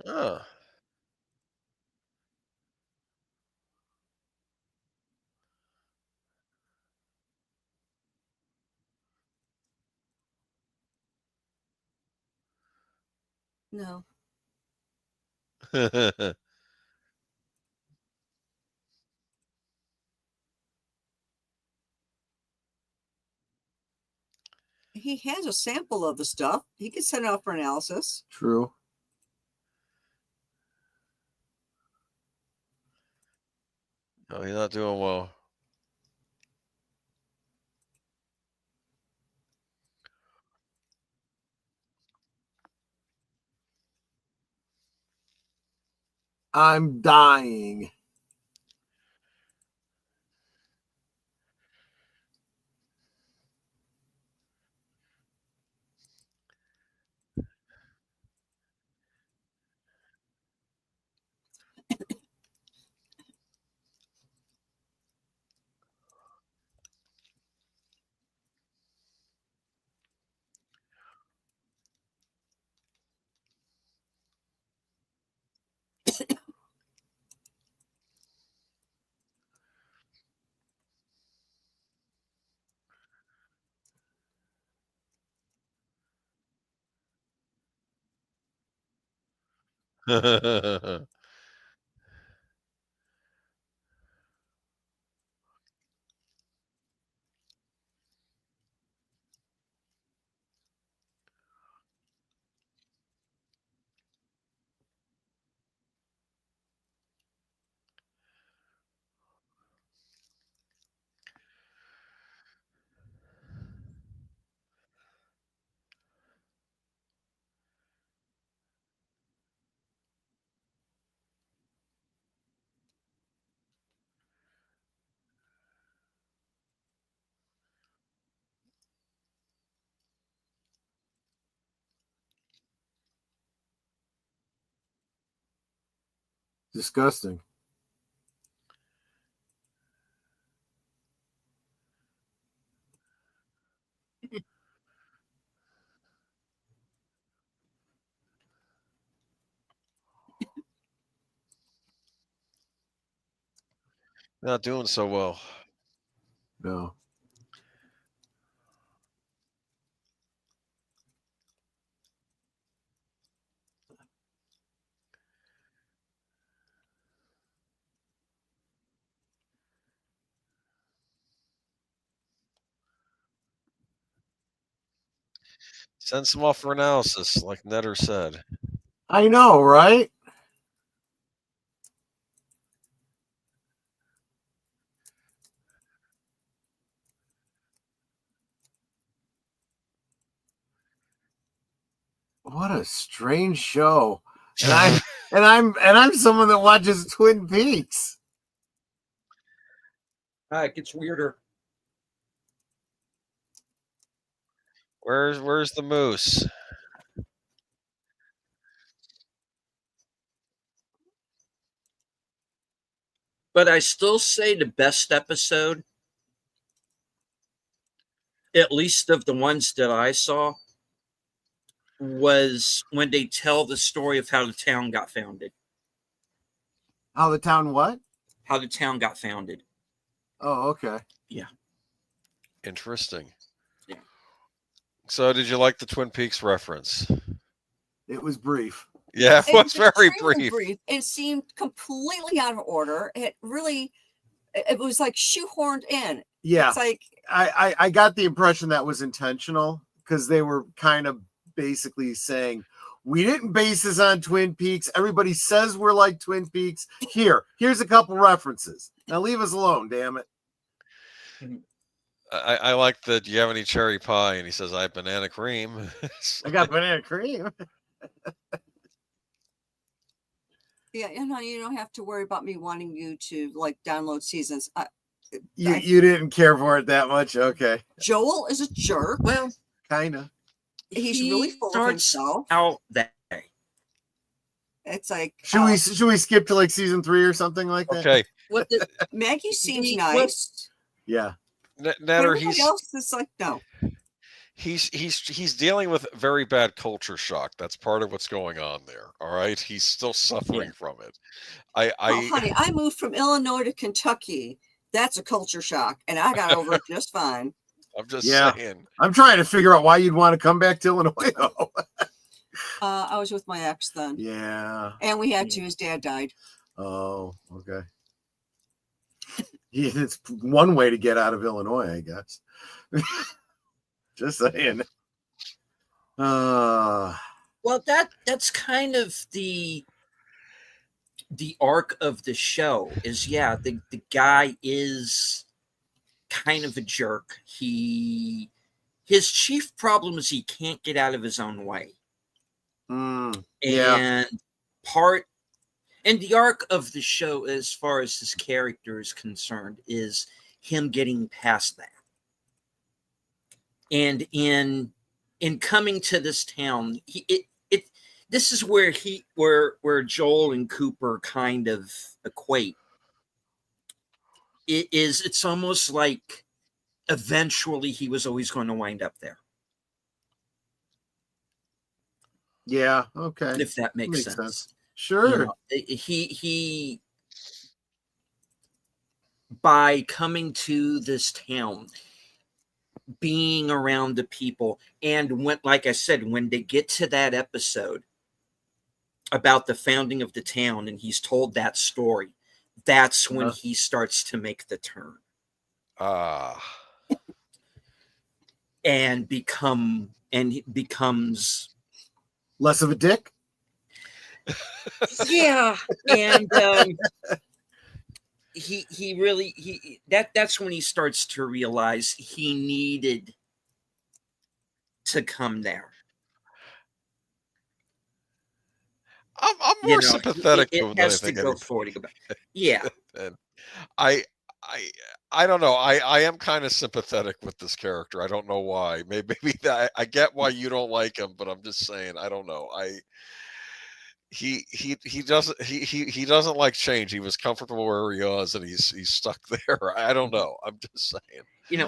Oh. No. He has a sample of the stuff. He can send it out for analysis. True. No, he's not doing well. I'm dying. Disgusting. Not doing so well. No. Send some off for analysis, like Netter said. I know, right? What a strange show. And I'm someone that watches Twin Peaks. It gets weirder. Where's the moose? But I still say the best episode, at least of the ones that I saw, was when they tell the story of how the town got founded. How the town what? How the town got founded. Oh, okay. Yeah. Interesting. Yeah. So, did you like the Twin Peaks reference? It was brief. Yeah, it was very extremely brief. It seemed completely out of order. It was like shoehorned in. Yeah. It's like I got the impression that was intentional because they were kind of basically saying, we didn't base this on Twin Peaks. Everybody says we're like Twin Peaks. Here's a couple references. Now leave us alone, damn it. I like the, do you have any cherry pie? And he says, I have banana cream. I got banana cream. Yeah, you don't have to worry about me wanting you to like download seasons. You didn't care for it that much? Okay. Joel is a jerk. Well, kind of. He's really full of himself. Out that way. It's like should we skip to like season 3 or something like that? Okay. Maggie seems nice. Yeah. Netter, everybody else is like no. He's dealing with very bad culture shock. That's part of what's going on there. All right, he's still suffering from it. Honey, I moved from Illinois to Kentucky. That's a culture shock, and I got over it just fine. I'm just saying. I'm trying to figure out why you'd want to come back to Illinois, though. I was with my ex then. Yeah. And we had to. His dad died. Oh, okay. Yeah, it's one way to get out of Illinois, I guess. Just saying. Well, that's kind of the arc of the show is, the guy is kind of a jerk. His chief problem is he can't get out of his own way. Yeah. And the arc of the show, as far as his character is concerned, is him getting past that. And in coming to this town, this is where Joel and Cooper kind of equate. It's almost like eventually he was always going to wind up there. Yeah. Okay. If that makes sense. Sure. He by coming to this town, being around the people, and like I said, when they get to that episode about the founding of the town and he's told that story, that's when he starts to make the turn. And becomes less of a dick. Yeah. And that's when he starts to realize he needed to come there. I'm more sympathetic to him than I think go forward. Yeah. And I don't know. I am kind of sympathetic with this character. I don't know why. Maybe I get why you don't like him, but I'm just saying, I don't know. He doesn't like change. He was comfortable where he was, and he's stuck there. I don't know. I'm just saying.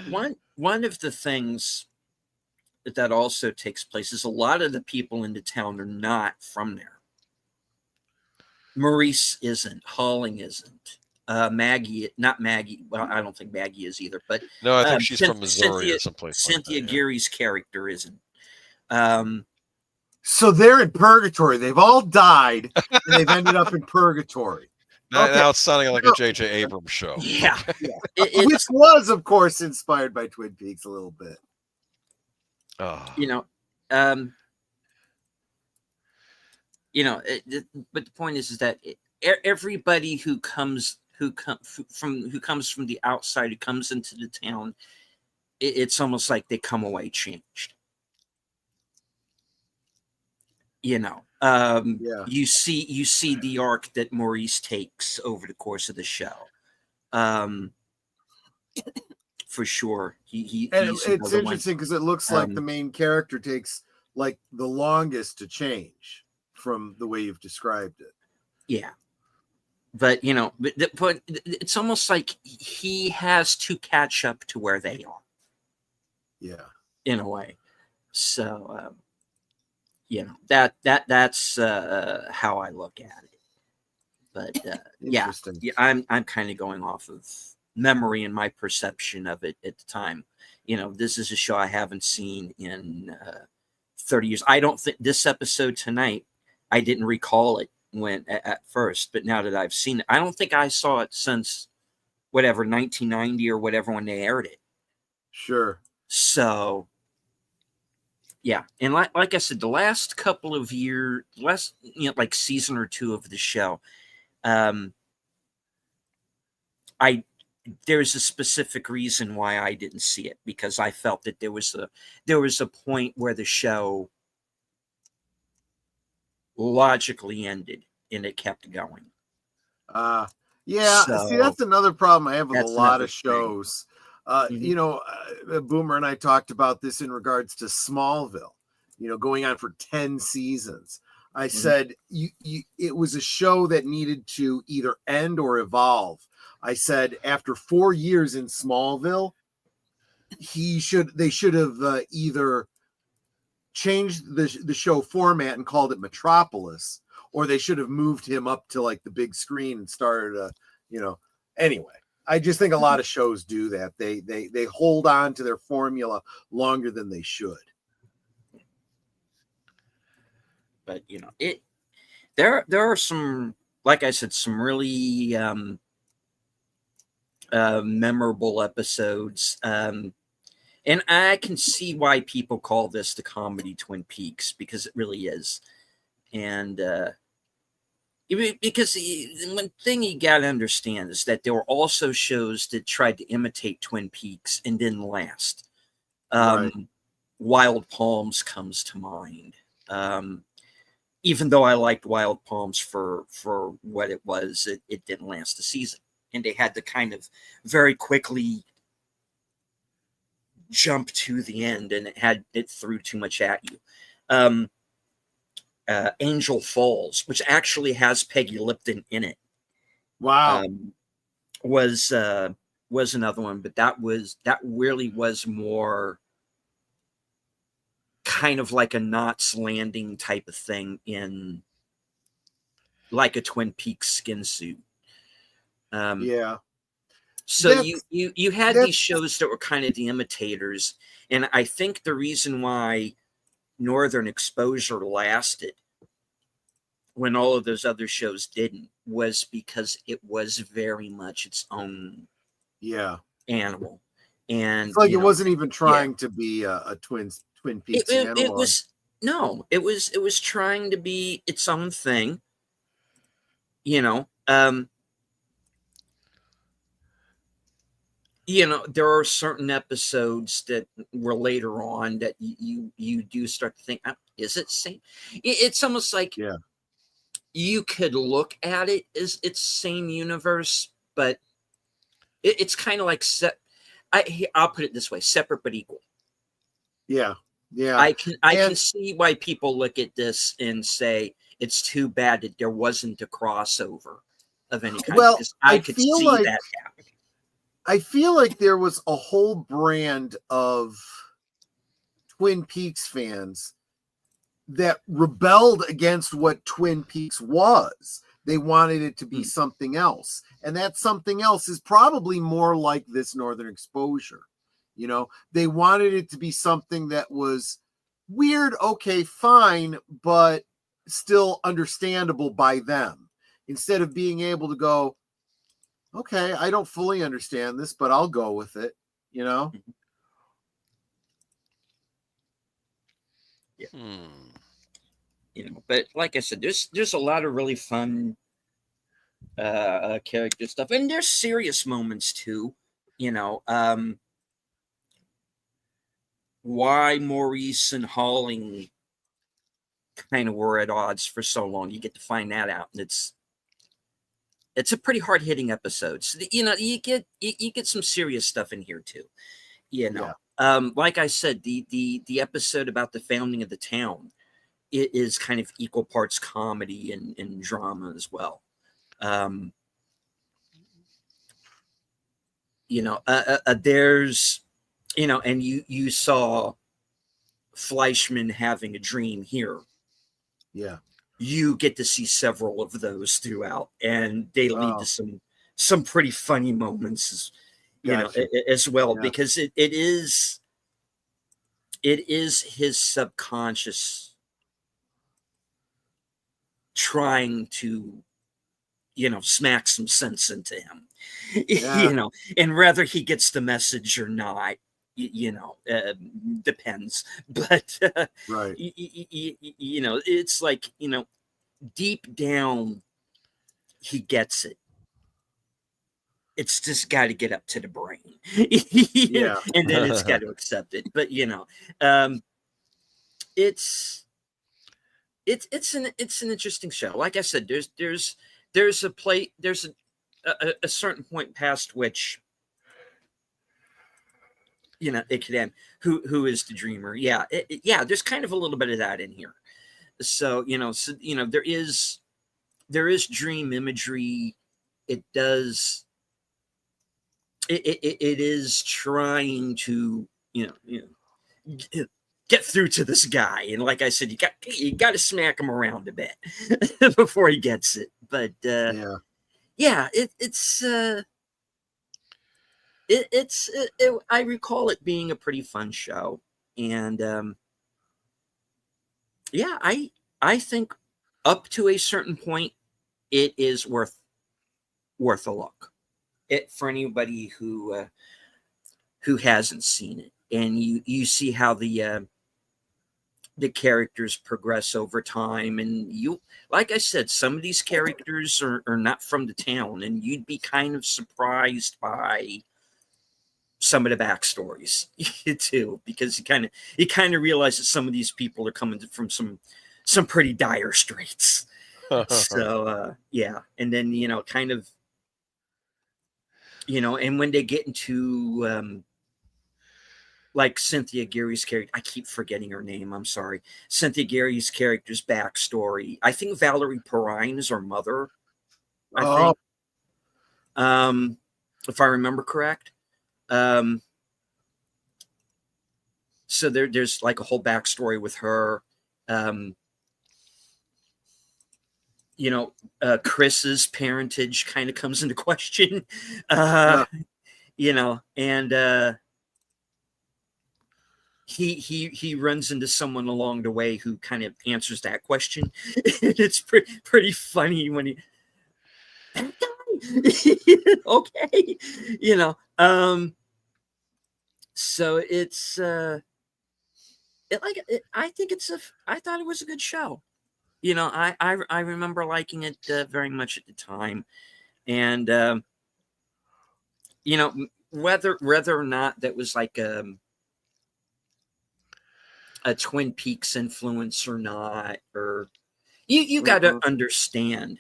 One of the things that also takes place is a lot of the people in the town are not from there. Maurice isn't. Halling isn't. Maggie, not Maggie. Well, I don't think Maggie is either. But no, I think she's from Missouri or someplace. Cynthia Geary's character isn't. So they're in purgatory. They've all died, and they've ended up in purgatory. Now it's sounding like a J.J. Abrams show. Yeah. Which was, of course, inspired by Twin Peaks a little bit. But the point is that everybody who comes from the outside, who comes into the town, it's almost like they come away changed. You see the arc that Maurice takes over the course of the show. For sure. It's interesting because it looks like the main character takes like the longest to change from the way you've described it. Yeah. But but it's almost like he has to catch up to where they are. Yeah. In a way. So that's how I look at it. But I'm kind of going off of memory and my perception of it at the time. This is a show I haven't seen in 30 years. I don't think this episode tonight, I didn't recall it when at first, but now that I've seen it, I don't think I saw it since whatever 1990 or whatever when they aired it. Sure. So yeah, and like I said, the last couple of years, like season or two of the show, there's a specific reason why I didn't see it, because I felt that there was a point where the show logically ended and it kept going. See, that's another problem I have with a lot of shows. Boomer and I talked about this in regards to Smallville, going on for 10 seasons. I said it was a show that needed to either end or evolve. I said after 4 years in Smallville, they should have either changed the show format and called it Metropolis, or they should have moved him up to like the big screen and started anyway. I just think a lot of shows do that. They hold on to their formula longer than they should. But there are some, like I said, some really memorable episodes. And I can see why people call this the comedy Twin Peaks, because it really is. And because one thing you got to understand is that there were also shows that tried to imitate Twin Peaks and didn't last. Right. Wild Palms comes to mind. Even though I liked Wild Palms for what it was, it didn't last a season. And they had to kind of very quickly jump to the end, and it threw too much at you. Angel Falls, which actually has Peggy Lipton in it, Wow. was another one, but that really was more kind of like a Knots Landing type of thing, in like a Twin Peaks skin suit. Yeah. So you had these that's shows that were kind of the imitators, and I think the reason why Northern Exposure lasted when all of those other shows didn't was because it was very much its own yeah. animal. And It's like it wasn't even yeah, trying to be a Twin Peaks it analog. was no, it was trying to be its own thing. There are certain episodes that were later on that you do start to think, is it same? It's almost like Yeah. you could look at it as it's same universe, but it's kind of like I'll put it this way: separate but equal. Yeah. Yeah. I can see why people look at this and say it's too bad that there wasn't a crossover of any kind. Well, because I could feel see like that happening. I feel like there was a whole brand of Twin Peaks fans that rebelled against what Twin Peaks was. They wanted it to be something else. And that something else is probably more like this Northern Exposure. They wanted it to be something that was weird, okay, fine, but still understandable by them. Instead of being able to go, okay, I don't fully understand this, but I'll go with it, Yeah. But like I said, there's a lot of really fun character stuff, and there's serious moments too. Why Maurice and Halling kind of were at odds for so long. You get to find that out, and it's a pretty hard hitting episode. So you get some serious stuff in here too. Yeah. Like I said, the episode about the founding of the town, it is kind of equal parts comedy and drama as well. There's, and you saw Fleischman having a dream here. Yeah. You get to see several of those throughout, and they lead Wow. to some pretty funny moments, Gotcha. as well, Yeah. because it is his subconscious trying to smack some sense into him. Yeah. And whether he gets the message or not, depends. But Right. it's like, deep down he gets it. It's just got to get up to the brain. Yeah. And then it's got to accept it. But it's an interesting show. Like I said, there's a certain point past which it could end. Who is the dreamer? Yeah, there's kind of a little bit of that in here. So there is dream imagery. It is trying to get through to this guy, and like I said, you got to smack him around a bit before he gets it. But I recall it being a pretty fun show, and I think up to a certain point, it is worth a look. It for anybody who hasn't seen it, and you see how the characters progress over time, and you, like I said, some of these characters are not from the town, and you'd be kind of surprised by some of the backstories too, because you kind of realize that some of these people are coming from some pretty dire straits. So yeah, and then kind of and when they get into like Cynthia Gary's character, I keep forgetting her name. I'm sorry. Cynthia Gary's character's backstory. I think Valerie Perrine is her mother. I think, if I remember correct. So there's like a whole backstory with her. Chris's parentage kind of comes into question. And he runs into someone along the way who kind of answers that question. It's pretty funny when he that guy. Okay, so it's I thought it was a good show. I remember liking it very much at the time, and whether or not that was like a Twin Peaks influence or not, or you got to understand,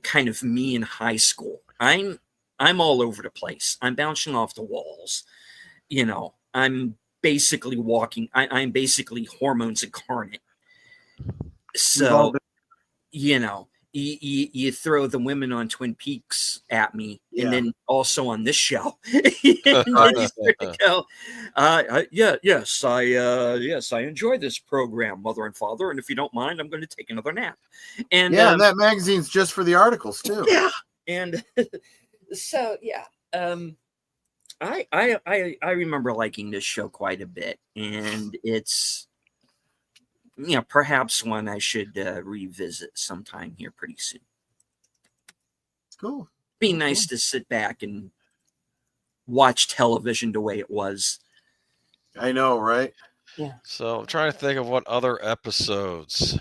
kind of me in high school. I'm all over the place. I'm bouncing off the walls. I'm basically walking. I'm basically hormones incarnate. So you throw the women on Twin Peaks at me, and then also on this show, and then you start to go, yes, I enjoy this program, Mother and Father, and if you don't mind, I'm going to take another nap. And and that magazine's just for the articles too. Yeah, and so I remember liking this show quite a bit, and it's perhaps one I should revisit sometime here pretty soon. Cool. Be nice to sit back and watch television the way it was. I know, right? Yeah. So I'm trying to think of what other episodes.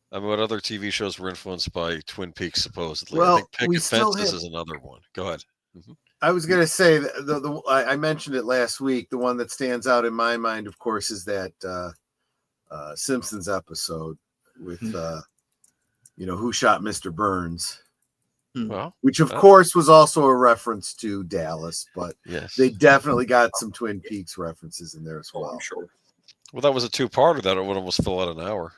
What other TV shows were influenced by Twin Peaks, supposedly? Well, I think Picket Fences is another one. Go ahead. Mm-hmm. I was going to say I mentioned it last week. The one that stands out in my mind, of course, is that Simpsons episode with Who Shot Mr. Burns. Well, which of course was also a reference to Dallas, but yes, they definitely got some Twin Peaks references in there as well. I'm sure. Well, that was a two-parter that would almost fill out an hour.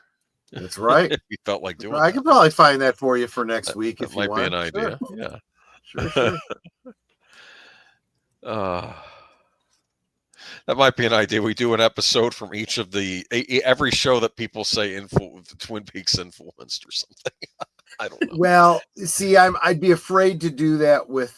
That's right. If you felt like doing I could probably find that for you for next week if you want. That might be an idea. Sure. Sure. That might be an idea. We do an episode from each of every show that people say Twin Peaks influenced or something. I don't know. Well, see, I'd be afraid to do that with.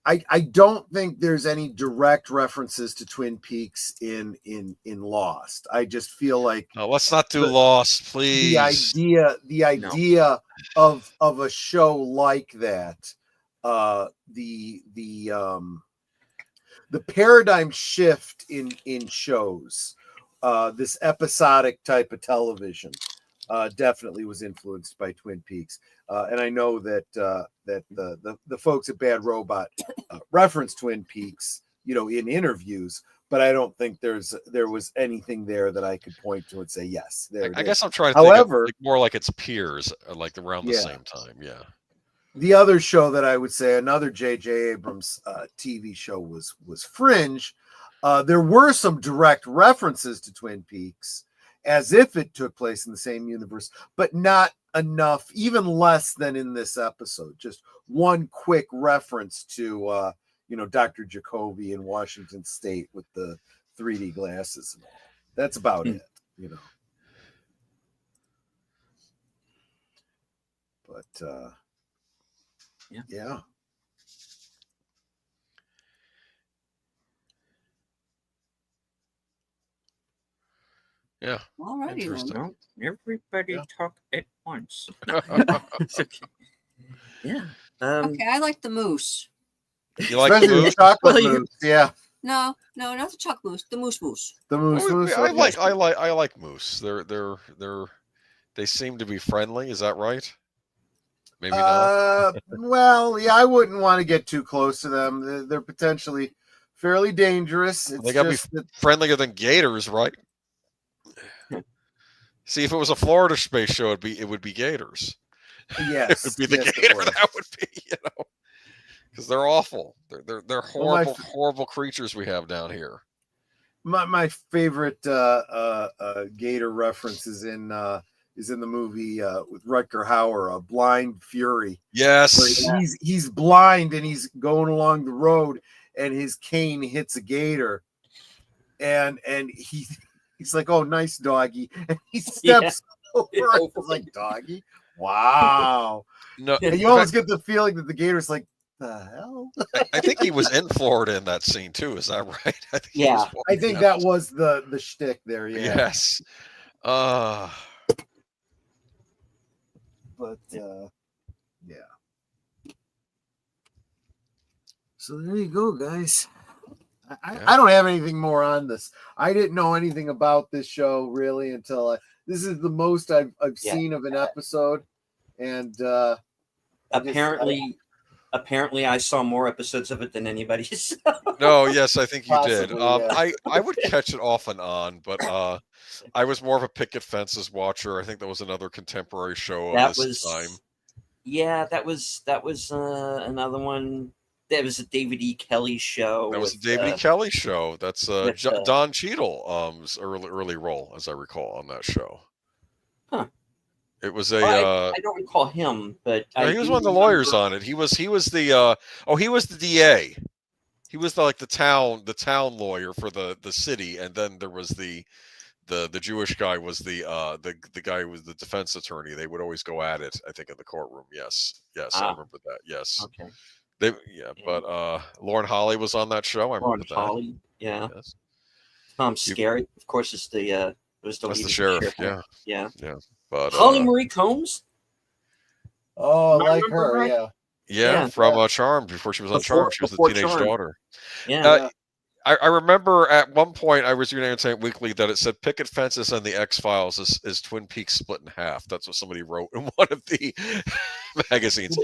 I don't think there's any direct references to Twin Peaks in Lost. I just feel like let's not do Lost, please. The idea of a show like that, the paradigm shift in shows, this episodic type of television, definitely was influenced by Twin Peaks. And I know that the folks at Bad Robot reference Twin Peaks, in interviews, but I don't think there was anything there that I could point to and say yes. I guess I'm trying to think of more like its peers, like around the same time. Yeah. The other show that I would say, another J.J. Abrams TV show was Fringe. There were some direct references to Twin Peaks, as if it took place in the same universe, but not enough, even less than in this episode. Just one quick reference to, Dr. Jacoby in Washington State with the 3D glasses and all. That's about it, But, yeah. Yeah. All righty then. Interesting. Well, everybody Yeah. talk at once. Yeah. Okay, I like the moose. You like the Especially the moose? chocolate Well, you- mousse. Yeah, No, not the chocolate moose. The moose. the mousse. Oh, Mousse. I Okay. like moose. They seem to be friendly. Is that right? Maybe not. Well, yeah, I wouldn't want to get too close to them. They're potentially fairly dangerous. It's They gotta just be that, friendlier than gators, right? See, if it was a Florida space show, it would be gators. yes, It would be the yes, it gator. would. That would be, because they're awful. They're Well, my horrible creatures we have down here. my favorite gator reference is in the movie with Rutger Hauer, Blind Fury. Yes. Where he's blind and he's going along the road and his cane hits a gator, and he's like, "Oh, nice doggy," and he steps over. It's like, "Doggy, wow." No, And you always get the feeling that the gator's like, "The hell." I think he was in Florida in that scene too. Is that right? I think he was I think that was the shtick there. Yeah. Yes. But yeah. So there you go, guys. I don't have anything more on this. I didn't know anything about this show really until this is the most I've seen of an episode, and apparently I saw more episodes of it than anybody. So. No, yes, I think you did. Possibly, yeah. I would catch it off and on, but I was more of a picket fences watcher. I think that was another contemporary show of this time. Yeah, that was another one. That was a David E. Kelly show. That was a David E. Kelly show. That's Don Cheadle's early role, as I recall, on that show. Huh. It was I don't recall him, but he was one of the lawyers on it. He was the DA. He was the town lawyer for the city, and then there was the Jewish guy was the guy who was the defense attorney. They would always go at it, I think, in the courtroom. Yes, I remember that. Yes. Okay. But Lauren Holly was on that show. I remember that. Holly, yeah. Yes. Tom Skerritt, of course, is the sheriff. Yeah. But Holly Marie Combs. Oh, I like remember her, her. yeah. from Charmed. Before she was on Charmed, she was the teenage Charmed. daughter. Yeah. I remember at one point I was reading Entertainment Weekly that it said Picket Fences and the X-Files is Twin Peaks split in half. That's what somebody wrote in one of the magazines.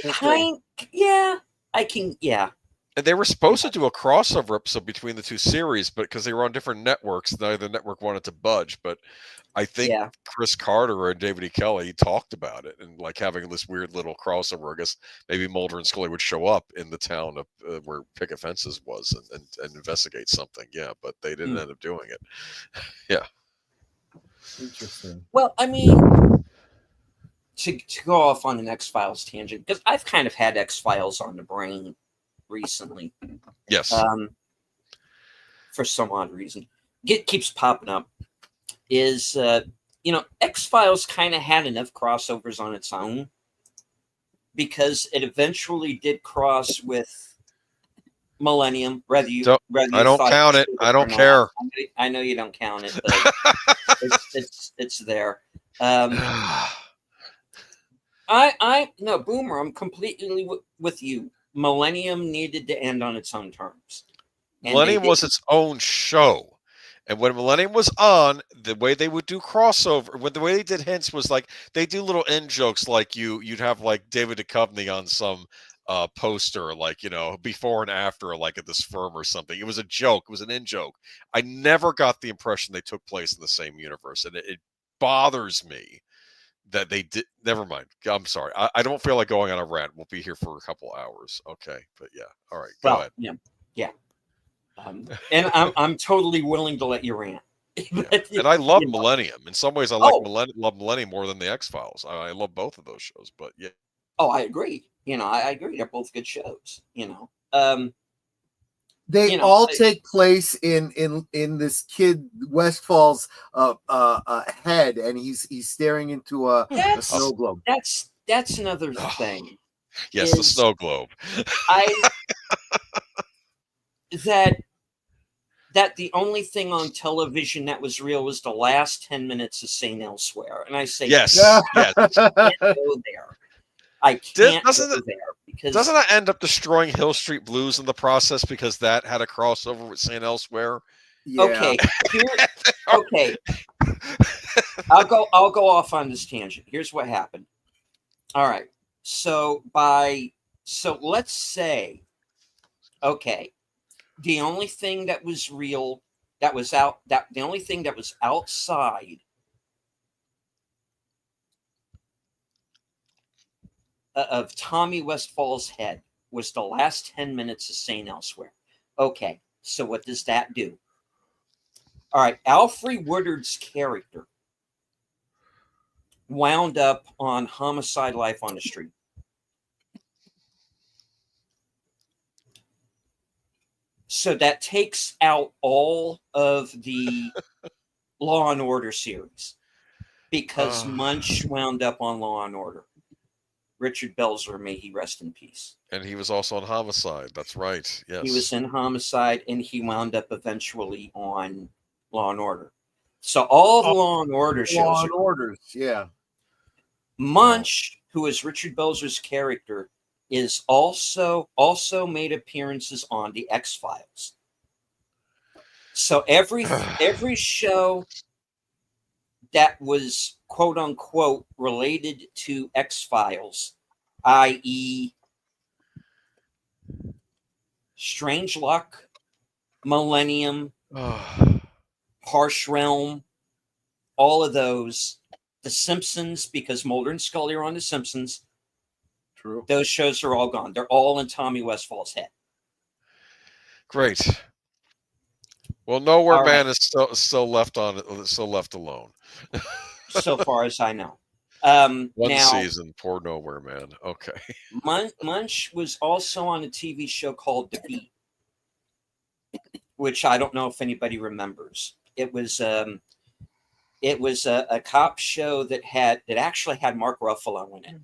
And they were supposed to do a crossover episode between the two series, but because they were on different networks, neither network wanted to budge. But I think Chris Carter and David E. Kelly talked about it and having this weird little crossover. I guess maybe Mulder and Scully would show up in the town of where Picket Fences was and investigate something. Yeah, but they didn't end up doing it. Yeah. Interesting. Well, I mean, to go off on an X-Files tangent, because I've kind of had X-Files on the brain recently. Yes. For some odd reason. Keeps popping up. Is, X-Files kind of had enough crossovers on its own because it eventually did cross with Millennium. I don't count it. I don't care. I know you don't count it, but it's there. No, Boomer, I'm completely with you. Millennium needed to end on its own terms. Millennium was its own show. And when Millennium was on, the way they would do crossover, the way they did hints was they do little in jokes you'd have David Duchovny on some poster, before and after, at this firm or something. It was a joke. It was an in joke. I never got the impression they took place in the same universe. And it bothers me that they did. Never mind. I'm sorry. I don't feel like going on a rant. We'll be here for a couple hours. Okay. But yeah. All right. Go ahead. Yeah. And I'm totally willing to let you rant. And I love Millennium. In some ways, I love Millennium more than the X-Files. I love both of those shows. But yeah. Oh, I agree. I agree. They're both good shows. They all take place in this kid Westfall's head, and he's staring into a snow globe. That's another thing. Yes, the snow globe. that the only thing on television that was real was the last 10 minutes of St. Elsewhere. And I say, Yes. Yes. I can't go there. I can't go there because doesn't that end up destroying Hill Street Blues in the process because that had a crossover with St. Elsewhere? Yeah. Okay. Okay. I'll go off on this tangent. Here's what happened. All right. So let's say, okay, the only thing that was real, the only thing that was outside of Tommy Westfall's head was the last 10 minutes of St. Elsewhere. Okay, so what does that do? All right, Alfre Woodard's character wound up on Homicide: Life on the Street. So that takes out all of the Law and Order series because Munch wound up on Law and Order. Richard Belzer, may he rest in peace. And he was also on Homicide. That's right. Yes. He was in Homicide, and he wound up eventually on Law and Order. So all the Law and Order shows. Law and Orders, yeah. Munch, who is Richard Belzer's character, is also made appearances on the X-Files. So every show that was quote unquote related to X-Files, i.e. Strange Luck, Millennium, Harsh Realm, all of those, The Simpsons, because Mulder and Scully are on The Simpsons. True. Those shows are all gone. They're all in Tommy Westfall's head. Great. Well, Nowhere All Man right. is still left alone. So far as I know. One now, season, poor Nowhere Man. Okay. Munch was also on a TV show called The Beat, which I don't know if anybody remembers. It was a cop show that actually had Mark Ruffalo in it.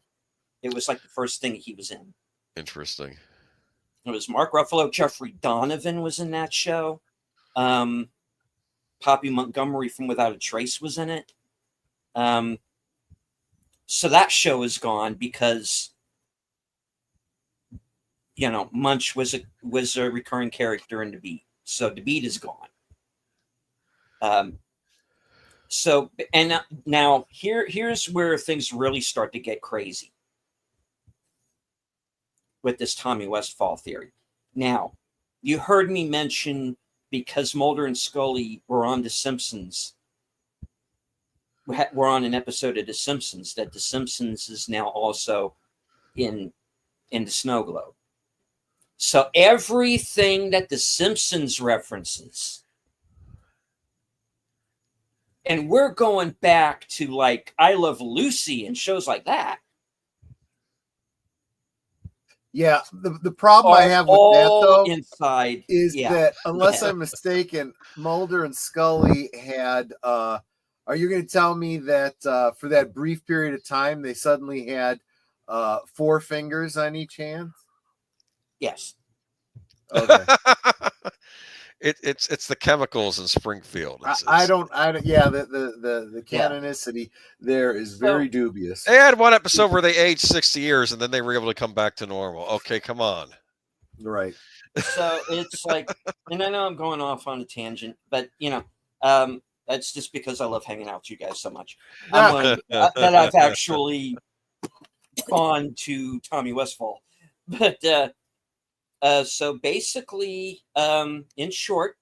It was like the first thing he was in. Interesting. It was Mark Ruffalo. Jeffrey Donovan was in that show. Poppy Montgomery from Without a Trace was in it. So that show is gone because, Munch was a recurring character in The Beat. So The Beat is gone. So, and now here's where things really start to get crazy with this Tommy Westfall theory. Now, you heard me mention because Mulder and Scully were on The Simpsons, we're on an episode of The Simpsons, that The Simpsons is now also in the snow globe. So everything that The Simpsons references, and we're going back to like I Love Lucy and shows like that. Yeah, the problem I have with that though inside is that unless I'm mistaken, Mulder and Scully had are you going to tell me that for that brief period of time they suddenly had 4 fingers on each hand? Yes. Okay. It's the chemicals in Springfield. I don't the canonicity there is very dubious. They had one episode where they aged 60 years and then they were able to come back to normal. Okay, come on. Right. So it's like, and I know I'm going off on a tangent, but that's just because I love hanging out with you guys so much. That I've actually gone to Tommy Westfall. But so basically, in short,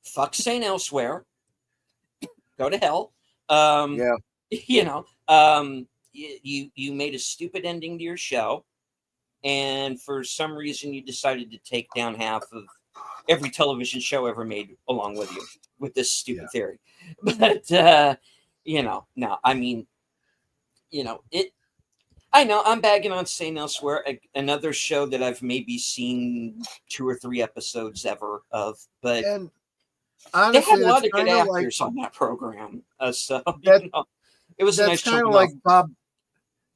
fuck St. Elsewhere, go to hell. You made a stupid ending to your show, and for some reason you decided to take down half of every television show ever made along with you with this stupid theory. But no, I mean, it. I know I'm bagging on St. Elsewhere, another show that I've maybe seen 2 or 3 episodes ever of, but and honestly, they had a lot of good actors on that program. So it was a nice kind of like Bob.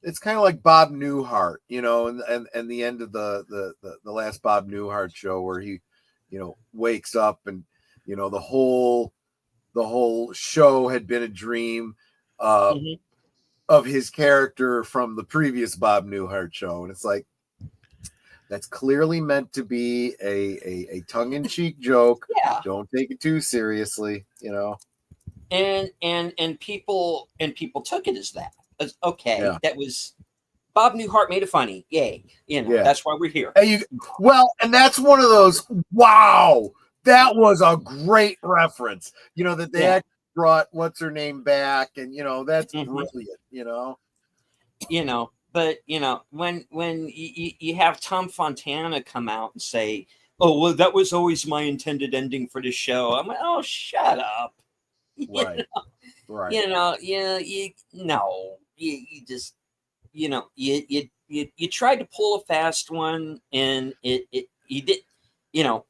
it's kind of like Bob Newhart, you know, and the end of the last Bob Newhart show where he, you know, wakes up and, you know, the whole show had been a dream of his character from the previous Bob Newhart show. And it's like, that's clearly meant to be a tongue-in-cheek joke. Yeah. Don't take it too seriously, you know. And people took it as that. As, okay, Yeah. that was Bob Newhart made it funny. Yay. You know, Yeah. that's why we're here. Well, and that's one of those, wow, that was a great reference. You know, that they actually brought what's her name back, and you know, that's brilliant, you know. You know, but you know, when you have Tom Fontana come out and say, "Oh, well, that was always my intended ending for the show," I'm like, "Oh, shut up!" Right, right. You know, you just, you know, you tried to pull a fast one, and you did, you know.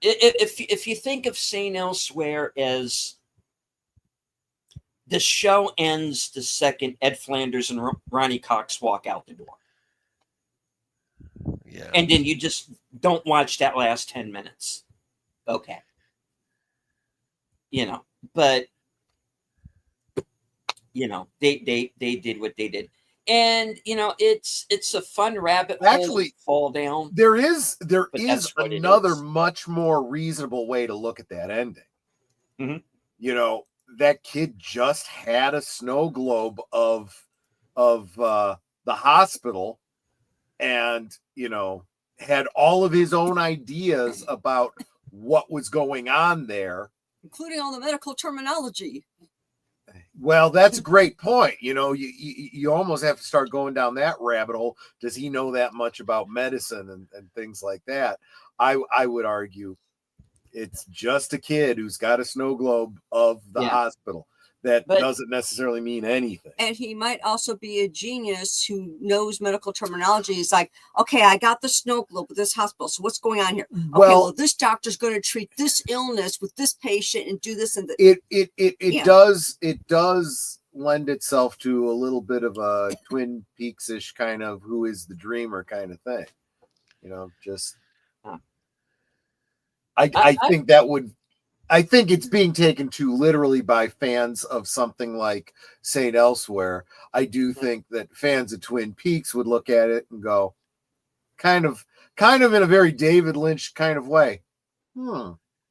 If you think of St. Elsewhere as the show ends the second Ed Flanders and Ronnie Cox walk out the door. Yeah. And then you just don't watch that last 10 minutes. Okay. You know, but you know, they did what they did. And you know, it's a fun rabbit hole Actually, to fall down. There is another is. much more reasonable way to look at that ending. You know, that kid just had a snow globe of the hospital, and you know, had all of his own ideas about what was going on there, including all the medical terminology. Well, that's a great point. You know, you almost have to start going down that rabbit hole. Does he know that much about medicine and things like that? I would argue it's just a kid who's got a snow globe of the hospital. That doesn't necessarily mean anything. And he might also be a genius who knows medical terminology. He's like, okay, I got the snow globe with this hospital. So what's going on here? Okay, well this doctor's going to treat this illness with this patient and do this and that. It does lend itself to a little bit of a Twin Peaks-ish kind of who is the dreamer kind of thing. You know, just I think that would. I think it's being taken too literally by fans of something like St. Elsewhere. I do think that fans of Twin Peaks would look at it and go, kind of in a very David Lynch kind of way.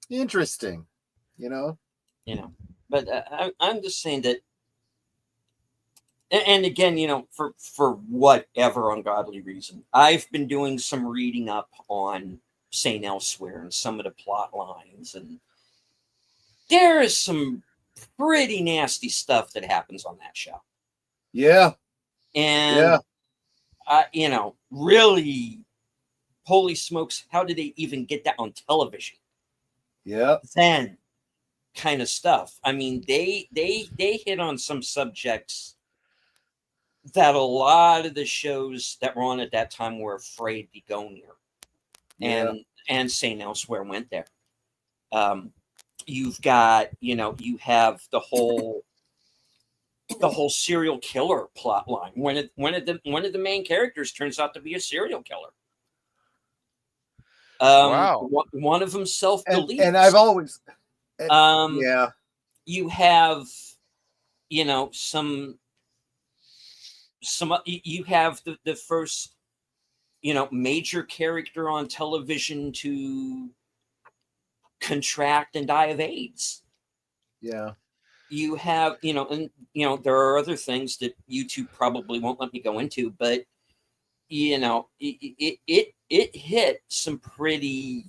Interesting, you know. But I'm just saying that, and again, you know, for whatever ungodly reason, I've been doing some reading up on St. Elsewhere and some of the plot lines, and there is some pretty nasty stuff that happens on that show. Yeah. And, you know, really, holy smokes, how did they even get that on television? Yeah. Then kind of stuff. I mean, they hit on some subjects that a lot of the shows that were on at that time were afraid to go near. And St. Elsewhere went there. You've got, you know, you have the whole serial killer plot line. One of the main characters turns out to be a serial killer. Wow. One of them self-deletes. And I've always you have, you know, you have the first, you know, major character on television to contract and die of AIDS. Yeah. You have, you know, and you know, there are other things that YouTube probably won't let me go into, but you know, it hit pretty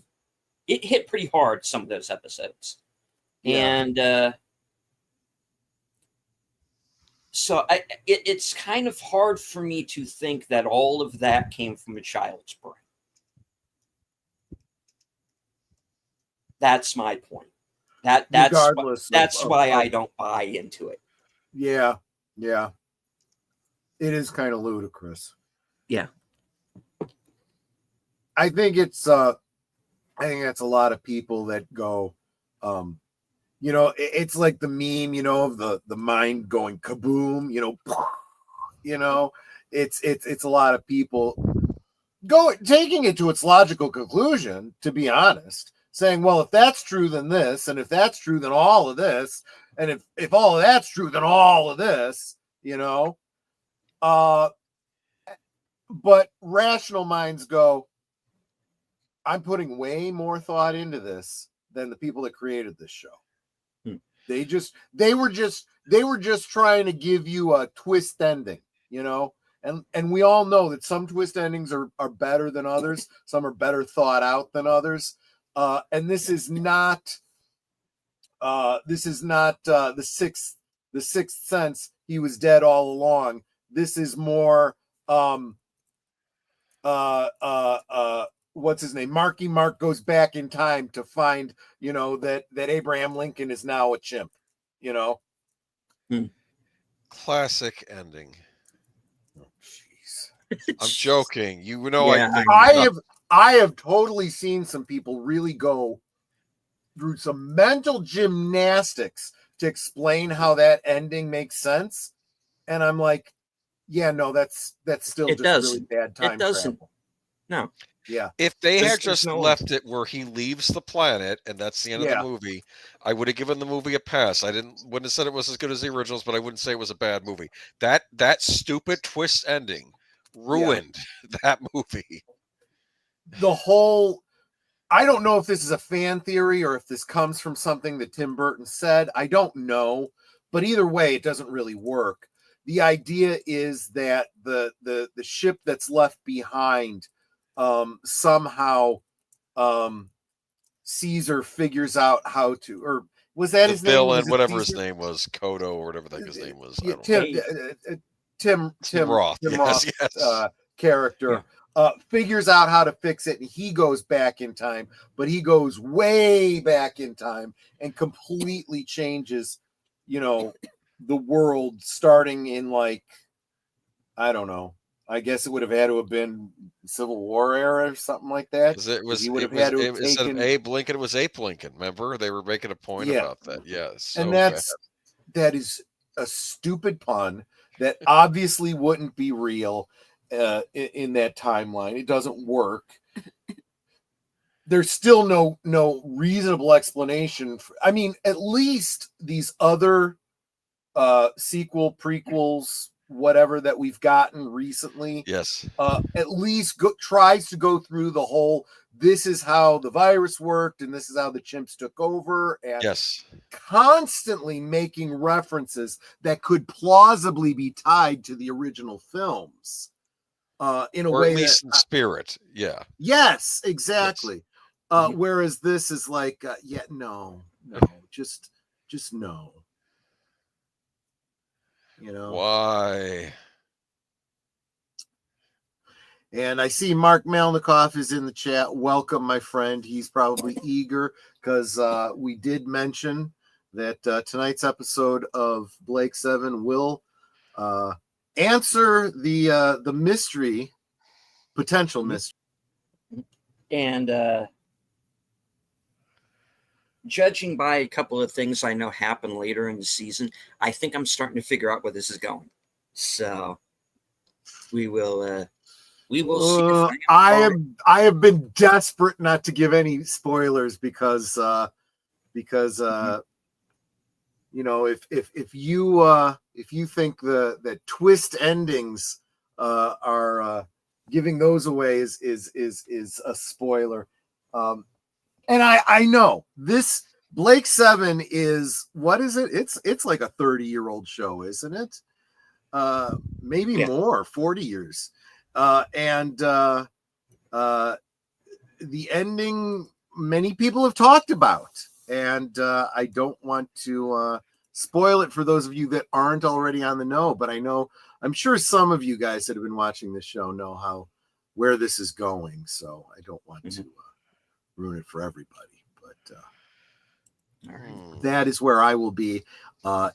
hard, some of those episodes. And so it's kind of hard for me to think that all of that came from a child's brain. That's my point. That's why I don't buy into it. Yeah. Yeah. It is kind of ludicrous. Yeah. I think that's a lot of people that go, you know, it's like the meme, you know, of the mind going kaboom, you know, you know, it's a lot of people taking it to its logical conclusion, to be honest, saying, well, if that's true, then this, and if that's true, then all of this, and if all of that's true, then all of this, you know. But rational minds go, I'm putting way more thought into this than the people that created this show. They were just trying to give you a twist ending, you know. And we all know that some twist endings are better than others. Some are better thought out than others. And this is not the sixth sense. He was dead all along. This is more what's his name? Marky Mark goes back in time to find, you know, that Abraham Lincoln is now a chimp, you know. Classic ending. Oh, jeez. I'm joking. You know, Yeah, I have totally seen some people really go through some mental gymnastics to explain how that ending makes sense, and I'm like, yeah, no, that's still It just does. really bad time It doesn't. travel. No. Yeah. If they had There's just no- left it where he leaves the planet and that's the end of Yeah. the movie, I would have given the movie a pass. I wouldn't have said it was as good as the originals, but I wouldn't say it was a bad movie. That stupid twist ending ruined that movie. The whole, I don't know if this is a fan theory or if this comes from something that Tim Burton said. I don't know, but either way, it doesn't really work. The idea is that the ship that's left behind somehow Caesar figures out how to, or was that his name? Villain, Was it whatever Caesar? his name was, Kodo or whatever the heck his name was. I Yeah, don't know. Tim Roth. Tim Yes, Roth yes. character figures out how to fix it, and he goes back in time, but he goes way back in time and completely changes, you know, the world, starting in, like, I don't know. I guess it would have had to have been Civil War era or something like that. He would have had to have instead of taken Abe Lincoln, it was Ape Lincoln. Remember, they were making a point about that. Yeah, so and bad. that is a stupid pun that obviously wouldn't be real in that timeline. It doesn't work. There's still no reasonable explanation I mean, at least these other prequels, whatever that we've gotten recently, Yes, at least tries to go through the whole, this is how the virus worked and this is how the chimps took over, and yes. constantly making references that could plausibly be tied to the original films in a Or way at least that in spirit. Yeah. yes, exactly. Yes. Whereas this is like no, just no, you know. Why? And I see Mark Melnikoff is in the chat. Welcome, my friend. He's probably eager because we did mention that tonight's episode of Blake 7 will answer the mystery, potential mystery. And judging by a couple of things I know happen later in the season, I think I'm starting to figure out where this is going. So we will see. I have been desperate not to give any spoilers because you know, if you think that twist endings are giving those away is a spoiler. And I know this Blake 7 is, what is it? It's like a 30-year-old show, isn't it? Maybe more, 40 years. And the ending many people have talked about, and I don't want to spoil it for those of you that aren't already on the know, but I'm sure some of you guys that have been watching this show know where this is going, so I don't want to ruin it for everybody, but that is where I will be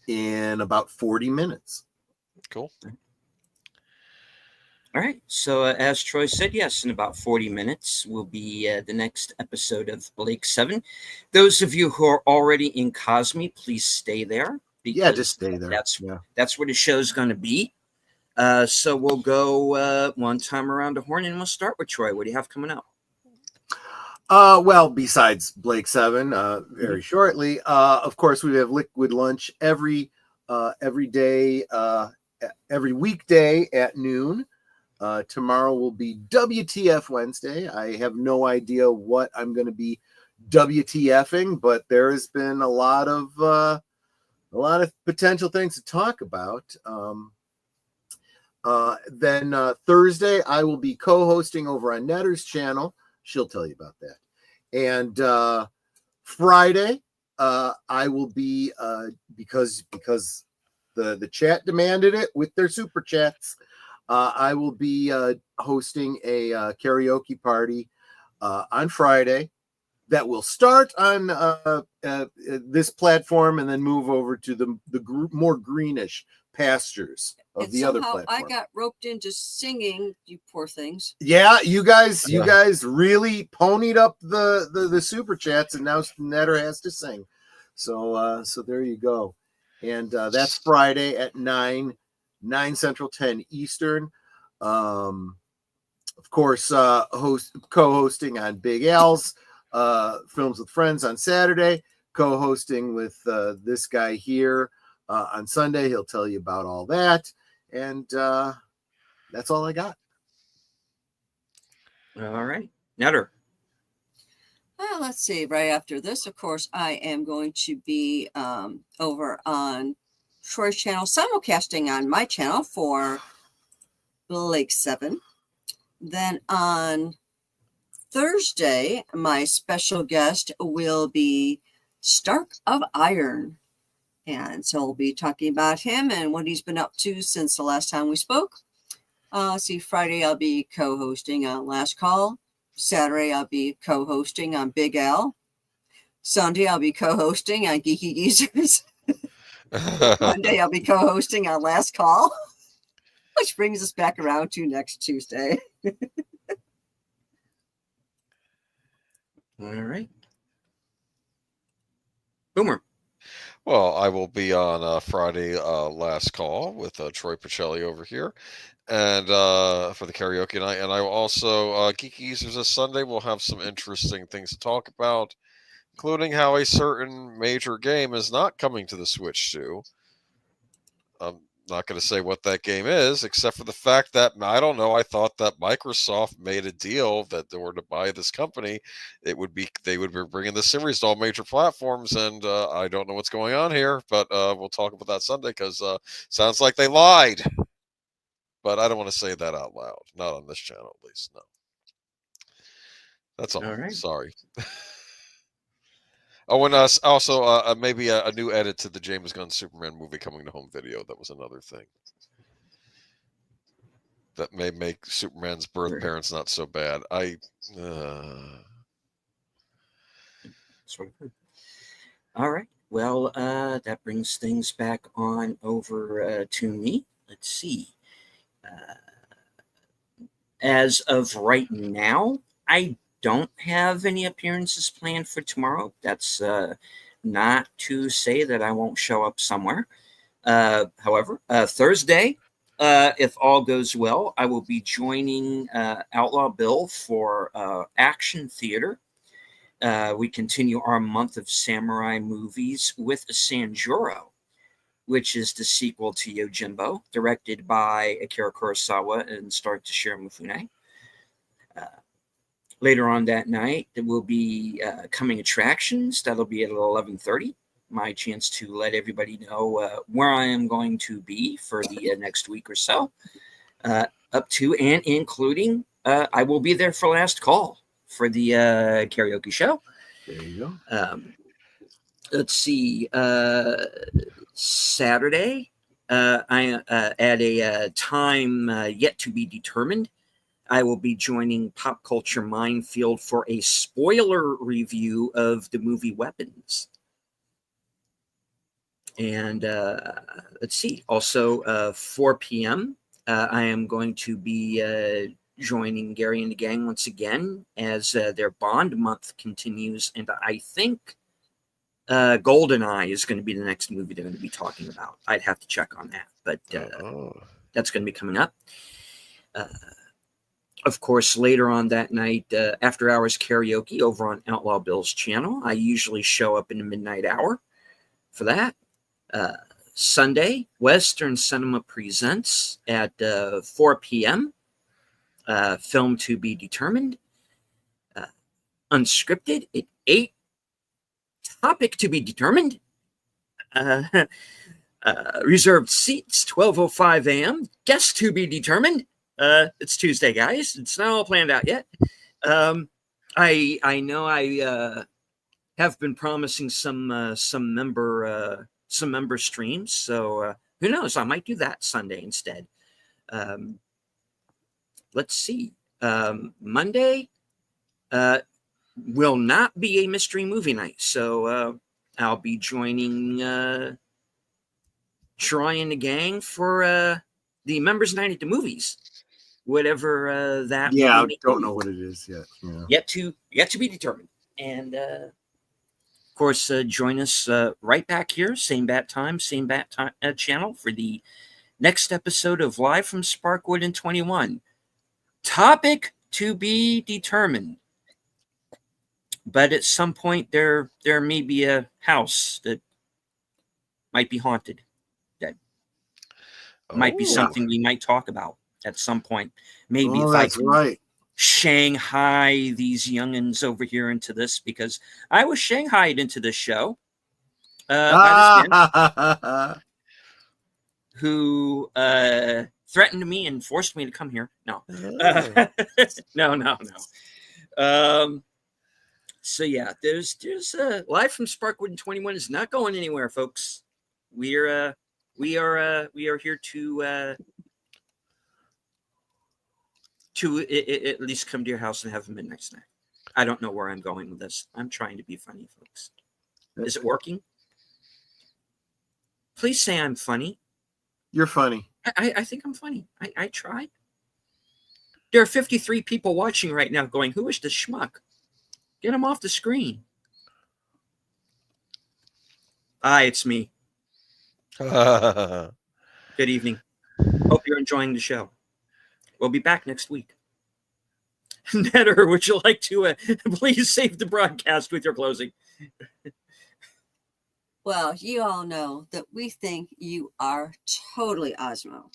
in about 40 minutes. Cool. All right. So, as Troy said, yes, in about 40 minutes will be the next episode of Blake 7. Those of you who are already in Cosme, please stay there Yeah, just because stay there. that's Yeah. that's where the show's going to be. So we'll go one time around the horn, and we'll start with Troy. What do you have coming up? Well, besides Blake 7, very shortly, of course, we have Liquid Lunch every day, every weekday at noon. Tomorrow will be WTF Wednesday. I have no idea what I'm going to be WTFing, but there has been a lot of potential things to talk about. Then Thursday, I will be co-hosting over on Netter's channel. She'll tell you about that. And Friday, I will be because the chat demanded it with their super chats. I will be hosting a karaoke party on Friday that will start on this platform and then move over to the more greenish pastures of And the other somehow platform. I got roped into singing, you poor things. Yeah, you guys really ponied up the super chats, and now Netter has to sing. So there you go. And that's Friday at 9 Central, 10 Eastern. Of course, co-hosting on Big Al's Films with Friends on Saturday, co-hosting with this guy here on Sunday. He'll tell you about all that. And that's all I got. All right. Netter. Well, let's see. Right after this, of course, I am going to be over on Troy's channel, simulcasting on my channel for Blake 7. Then on Thursday, my special guest will be Stark of Iron. And so we'll be talking about him and what he's been up to since the last time we spoke. Friday, I'll be co-hosting on Last Call. Saturday, I'll be co-hosting on Big Al. Sunday, I'll be co-hosting on Geeky Geezers. Monday, I'll be co-hosting on Last Call, which brings us back around to next Tuesday. All right. Boomer. Well, I will be on Friday, Last Call with Troy Pacelli over here, and for the karaoke night. And I will also, Geeky Geezers this Sunday, we'll have some interesting things to talk about, including how a certain major game is not coming to the Switch 2. I'm not going to say what that game is, except for the fact that, I don't know, I thought that Microsoft made a deal that they were to buy this company. They would be bringing the series to all major platforms, and I don't know what's going on here, but we'll talk about that Sunday, because sounds like they lied. But I don't want to say that out loud. Not on this channel, at least, no. That's all. Right. Sorry. Oh, and also maybe a new edit to the James Gunn Superman movie coming to home video. That was another thing that may make Superman's birth parents not so bad. All right. Well, that brings things back on over to me. Let's see. As of right now, I don't have any appearances planned for tomorrow. That's not to say that I won't show up somewhere. However, Thursday, if all goes well, I will be joining Outlaw Bill for Action Theater. We continue our month of samurai movies with Sanjuro, which is the sequel to Yojimbo, directed by Akira Kurosawa and starred Toshiro Mifune. Later on that night, there will be coming attractions. That'll be at 11:30. My chance to let everybody know where I am going to be for the next week or so, up to and including I will be there for Last Call for the karaoke show. There you go. Let's see. Saturday, I at a time yet to be determined, I will be joining Pop Culture Minefield for a spoiler review of the movie Weapons. And let's see, also 4 p.m., I am going to be joining Gary and the gang once again as their Bond month continues, and I think GoldenEye is going to be the next movie they're going to be talking about. I'd have to check on that, but that's going to be coming up. Of course, later on that night, after hours karaoke over on Outlaw Bill's channel. I usually show up in the midnight hour for that. Sunday, Western Cinema Presents at 4 p.m. Film to be determined. Unscripted at 8. Topic to be determined. Reserved seats, 12:05 a.m. Guest to be determined. It's Tuesday, guys. It's not all planned out yet. I know I have been promising some member streams, so who knows? I might do that Sunday instead. Let's see. Monday will not be a mystery movie night, so I'll be joining Troy and the gang for the members' night at the movies. Whatever that. Yeah, I don't know what it is yet. Yeah. Yet to be determined. And of course, join us right back here, same bat time, same bat time channel for the next episode of Live from Sparkwood in 21. Topic to be determined. But at some point, there may be a house that might be haunted. That might be something we might talk about at some point. Maybe if that's I can right. Shanghai these youngins over here into this, because I was shanghaied into this show by this man who threatened me and forced me to come here. No. No. So yeah, there's Live from Sparkwood in 21 is not going anywhere, folks. We are here to at least come to your house and have a midnight snack. I don't know where I'm going with this. I'm trying to be funny, folks. Is it working? Please say I'm funny. You're funny. I think I'm funny. I tried. There are 53 people watching right now going, who is this schmuck? Get him off the screen. Hi, it's me. Good evening. Hope you're enjoying the show. We'll be back next week. Netter, would you like to please save the broadcast with your closing? Well, you all know that we think you are totally Osmo.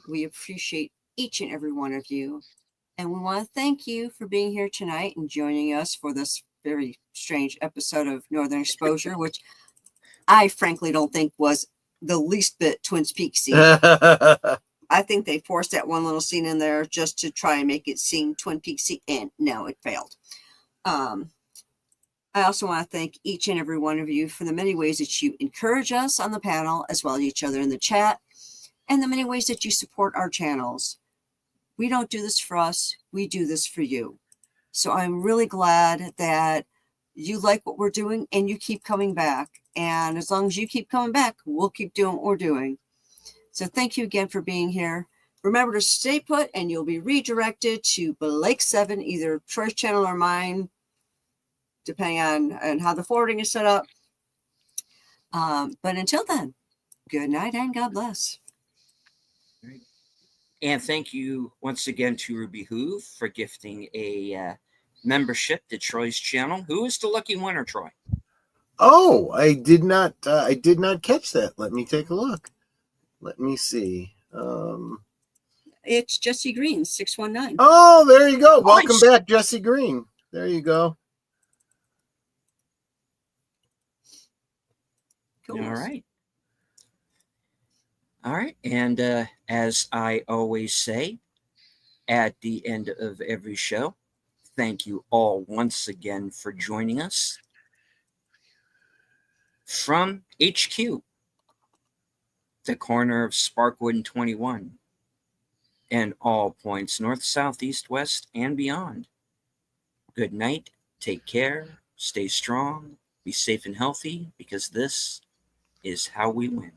We appreciate each and every one of you. And we want to thank you for being here tonight and joining us for this very strange episode of Northern Exposure, which I frankly don't think was the least bit Twin Peaksy. I think they forced that one little scene in there just to try and make it seem Twin Peaksy, and no, it failed. I also want to thank each and every one of you for the many ways that you encourage us on the panel, as well as each other in the chat, and the many ways that you support our channels. We don't do this for us. We do this for you. So I'm really glad that you like what we're doing and you keep coming back. And as long as you keep coming back, we'll keep doing what we're doing. So thank you again for being here. Remember to stay put and you'll be redirected to Blake 7, either Troy's channel or mine, depending on how the forwarding is set up. But until then, good night and God bless. And thank you once again to Ruby Hoove for gifting a membership to Troy's channel. Who is the lucky winner, Troy? Oh, I did not catch that. Let me take a look. Let me see. It's Jesse Green, 619. Oh, there you go. Welcome Nice. back, Jesse Green. There you go. Cool. All right. And as I always say at the end of every show, thank you all once again for joining us from HQ, the corner of Sparkwood and 21, and all points north, south, east, west, and beyond. Good night. Take care. Stay strong. Be safe and healthy, because this is how we win.